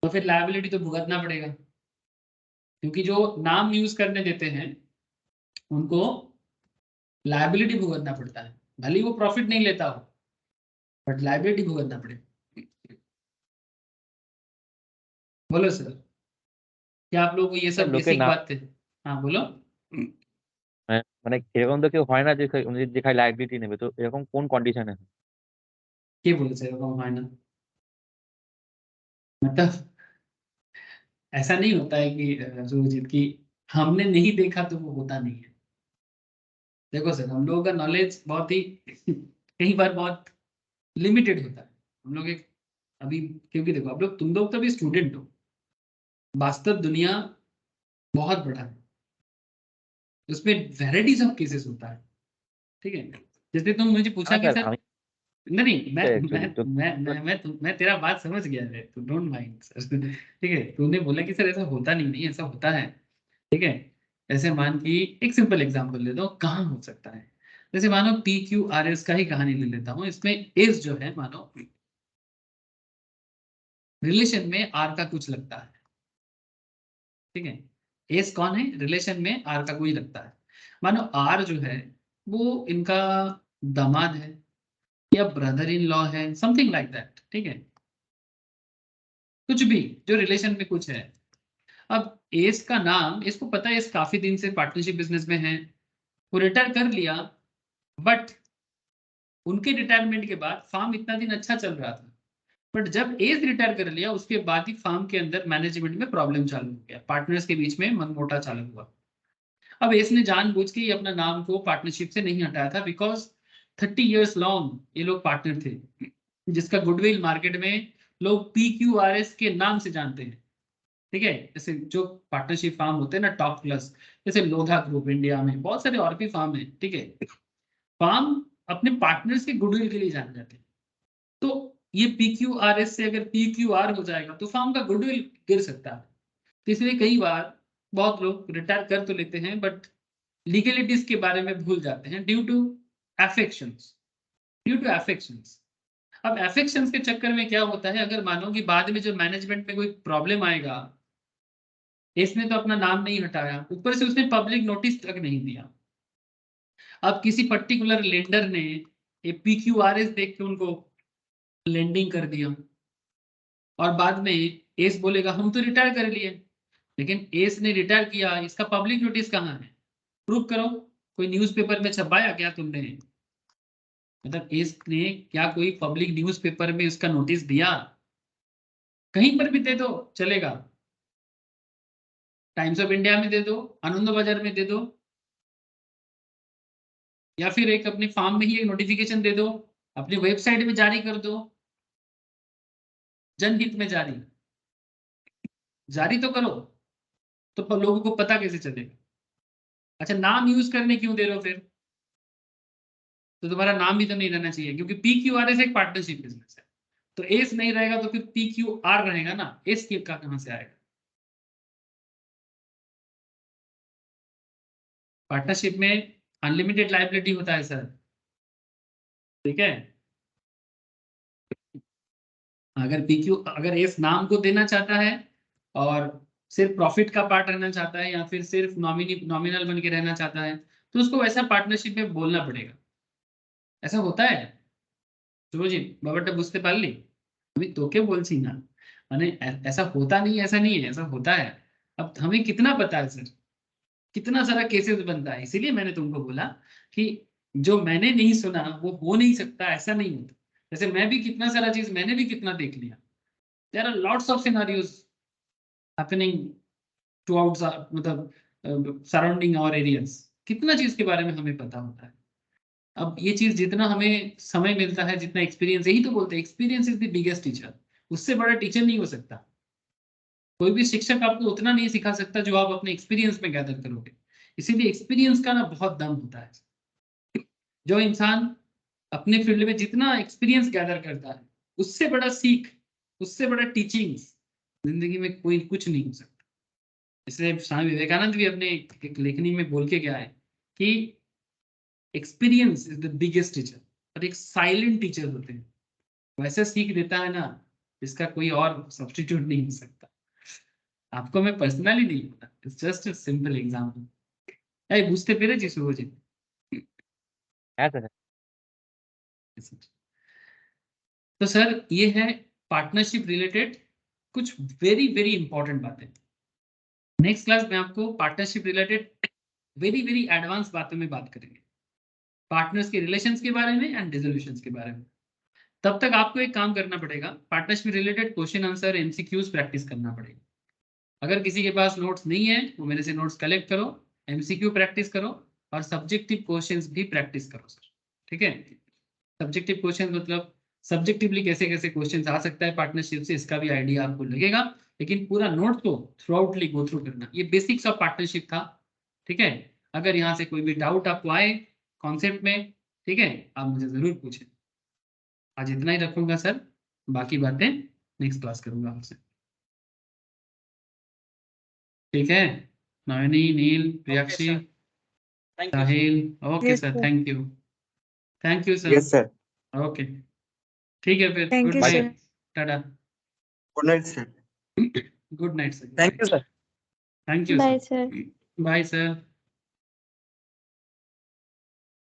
[SPEAKER 2] तो फिर लायबिलिटी तो भुगतना पड़ेगा, क्योंकि जो नाम यूज करने देते हैं उनको लायबिलिटी भुगतना पड़ता है, भले ही वो प्रॉफिट नहीं लेता हो बट लायबिलिटी भुगतना पड़ेगा। बोलो सर, क्या आप लोगों को ये सब
[SPEAKER 4] লোকে
[SPEAKER 2] बेसिक
[SPEAKER 4] না
[SPEAKER 2] बात थे? हाँ बोलो।
[SPEAKER 4] মানে এরকম তো কেউ হয় না যে যেখানে লাইবিলিটি নেবে, তো এরকম কোন কন্ডিশনে?
[SPEAKER 2] क्या बोले सर है ना, मतलब ऐसा नहीं होता है कि सुरजीत की हमने नहीं देखा तो वो होता नहीं है। देखो सर, हम लोगों का नॉलेज बहुत ही कई बार बहुत लिमिटेड होता है। हम लोग एक अभी, क्योंकि देखो आप लोग, तुम लोग तो अभी स्टूडेंट हो, वास्तव दुनिया बहुत बड़ा है, उसमें वैराइटीज ऑफ केसेस होता है, ठीक है। जैसे तुम मुझे पूछा कि सर, नहीं मैं तेरा बात समझ गया है, तू डोंट माइंड सर, ठीक है। तूने बोला कि सर ऐसा होता नहीं, ऐसा होता है, ठीक है। ऐसे मान कि एक सिंपल एग्जांपल ले दो, कहाँ हो सकता है। जैसे मानो PQRS का ही कहानी ले लेता हूँ, इसमें एस जो है मानो रिलेशन में आर का कुछ लगता है, ठीक है। एस कौन है, रिलेशन में आर का कोई लगता है। मानो आर जो है वो इनका दामाद है या ब्रदर इन लॉ है, समथिंग लाइक दैट, ठीक है। कुछ भी जो रिलेशन में कुछ है। अब एस का नाम, इसको पता है एस काफी दिन से पार्टनरशिप बिजनेस में है, वो रिटायर कर लिया, बट उनके रिटायरमेंट के बाद फार्म इतना दिन अच्छा चल रहा था, बट जब एज रिटायर कर लिया उसके बाद ही फार्म के अंदर मैनेजमेंट में प्रॉब्लम चालू हो गया, पार्टनर्स के बीच में मनमुटा चालू हुआ। अब एस ने जानबूझ के अपना नाम को पार्टनरशिप से नहीं हटाया था, बिकॉज 30 इयर्स लॉन्ग ये लोग पार्टनर थे, जिसका गुडविल मार्केट में लोग PQRS के नाम से जानते हैं, ठीक है। जैसे जो पार्टनरशिप फार्म होते हैं ना टॉप क्लास, जैसे लोधा ग्रुप, इंडिया में बहुत सारे और भी फार्म है, ठीक है। फार्म अपने पार्टनर्स के गुडविल के लिए जाने जाते हैं, तो ये PQRS से अगर PQR हो जाएगा तो फार्म का गुडविल गिर सकता है। तो इसलिए कई बार बहुत लोग रिटायर कर तो लेते हैं बट लीगलिटीज के बारे में भूल जाते हैं ड्यू टू एफेक्शंस, अब एफेक्शंस के चक्कर में क्या होता है, अगर मानो कि बाद में जो मैनेजमेंट में कोई प्रॉब्लम आएगा, इसने तो अपना नाम नहीं हटाया, ऊपर से उसने पब्लिक नोटिस तक नहीं दिया। अब किसी पर्टिकुलर लेंडर ने PQRS देख के उनको लेंडिंग कर दिया और बाद में एस बोलेगा हम तो रिटायर कर लिए, लेकिन एस ने रिटायर किया, इसका पब्लिक नोटिस कहाँ है, प्रूव करो। कोई न्यूज़पेपर में छपाया क्या तुमने, मतलब एस ने क्या कोई पब्लिक न्यूज़पेपर में उसका नोटिस दिया, कहीं पर भी दे दो चलेगा, टाइम्स ऑफ इंडिया में दे दो, आनंद बाजार में दे दो, या फिर एक अपनी फार्म में ही एक नोटिफिकेशन दे दो, अपनी वेबसाइट में जारी कर दो, जनहित में जारी तो करो। तो लोगों को पता कैसे चलेगा? अच्छा, नाम यूज करने क्यों दे रहे हो फिर? तो तुम्हारा नाम भी तो नहीं रहना चाहिए, क्योंकि PQRS एक पार्टनरशिप बिजनेस है। तो एस नहीं रहेगा तो फिर PQR रहेगा ना, एस का कहां से आएगा? पार्टनरशिप में अनलिमिटेड लायबिलिटी होता है सर, ठीक है। अगर एस नाम को देना चाहता है और सिर्फ प्रॉफिट का पार्ट रहना चाहता है, या फिर सिर्फ नॉमिनल बन के रहना चाहता है, तो उसको वैसा पार्टनरशिप में बोलना पड़ेगा। ऐसा होता है जी, बाबा बुझते पारली अभी तो क्या बोल सी ना, माने ऐसा होता नहीं, ऐसा नहीं है, ऐसा होता है। अब हमें कितना पता है सर, कितना सारा केसेस बनता है, इसीलिए मैंने तुमको बोला कि जो मैंने नहीं सुना वो हो नहीं सकता, ऐसा नहीं होता। जैसे मैं भी कितना सारा चीज मैंने भी कितना देख लिया। There are lots of scenarios happening to out, मतलब सराउंडिंग आवर एरियाज, कितना चीज के बारे में हमें पता होता है। अब ये चीज जितना हमें समय मिलता है, जितना एक्सपीरियंस, यही तो बोलते हैं experience is the biggest teacher. उससे बड़ा टीचर नहीं हो सकता। कोई भी शिक्षक आपको उतना नहीं सिखा सकता जो आप अपने एक्सपीरियंस में गैदर करोगे। इसीलिए एक्सपीरियंस का ना बहुत दम होता है। जो इंसान अपने फील्ड में जितना एक्सपीरियंस गैदर करता है, उससे बड़ा सीख, उससे बड़ा टीचिंग जिंदगी में कोई कुछ नहीं हो सकता। इसलिए स्वामी विवेकानंद भी अपने एक लेखनी में बोल के गया है कि experience is the biggest teacher. और एक साइलेंट टीचर होते हैं, वैसे सीख देता है ना, इसका कोई और सब्स्टिट्यूट नहीं हो सकता। आपको मैं पर्सनली नहीं पता, it's just a simple example. এই বুঝতে পেরেছি শুভজিৎ?
[SPEAKER 4] হ্যাঁ স্যার।
[SPEAKER 2] तो सर ये है पार्टनरशिप रिलेटेड कुछ वेरी वेरी इंपॉर्टेंट बातें। नेक्स्ट क्लास में आपको partnership related very very advance बातों में बात करेंगे, पार्टनर्स के रिलेशंस के बारे में एंड रिजोल्यूशंस के बारे में। तब तक आपको एक काम करना पड़ेगा, partnership related question answer MCQs practice करना पड़ेगा। अगर किसी के पास नोट्स नहीं है वो मेरे से नोट्स कलेक्ट करो, MCQ प्रैक्टिस करो और सब्जेक्टिव क्वेश्चंस भी प्रैक्टिस करो सर, ठीक है। सब्जेक्टिव क्वेश्चन मतलब सब्जेक्टिवली कैसे कैसे क्वेश्चंस आ सकता है पार्टनरशिप से, इसका भी आइडिया आपको लगेगा। लेकिन पूरा नोट को थ्रू आउटली गो थ्रू करना। ये बेसिक्स ऑफ पार्टनरशिप था, ठीक है। अगर यहाँ से कोई भी डाउट आपको आए कॉन्सेप्ट में, ठीक है, आप मुझे जरूर पूछें। आज इतना ही रखूंगा सर, बाकी बातें नेक्स्ट क्लास करूंगा आपसे, ठीक है। Nayani, Neel, Priyakshi,
[SPEAKER 1] thank you
[SPEAKER 2] Sahil, okay
[SPEAKER 3] Yes,
[SPEAKER 2] sir,
[SPEAKER 3] sir.
[SPEAKER 2] Thank you sir,
[SPEAKER 5] Yes, sir.
[SPEAKER 2] Okay, ठीक है फिर,
[SPEAKER 3] Thank
[SPEAKER 2] good
[SPEAKER 3] you,
[SPEAKER 2] bye,
[SPEAKER 3] sir.
[SPEAKER 2] Tata,
[SPEAKER 5] Good night, sir.
[SPEAKER 2] Good night sir,
[SPEAKER 5] Thank you, sir.
[SPEAKER 2] Thank you
[SPEAKER 3] Bye,
[SPEAKER 2] sir,
[SPEAKER 3] sir.
[SPEAKER 2] Bye sir.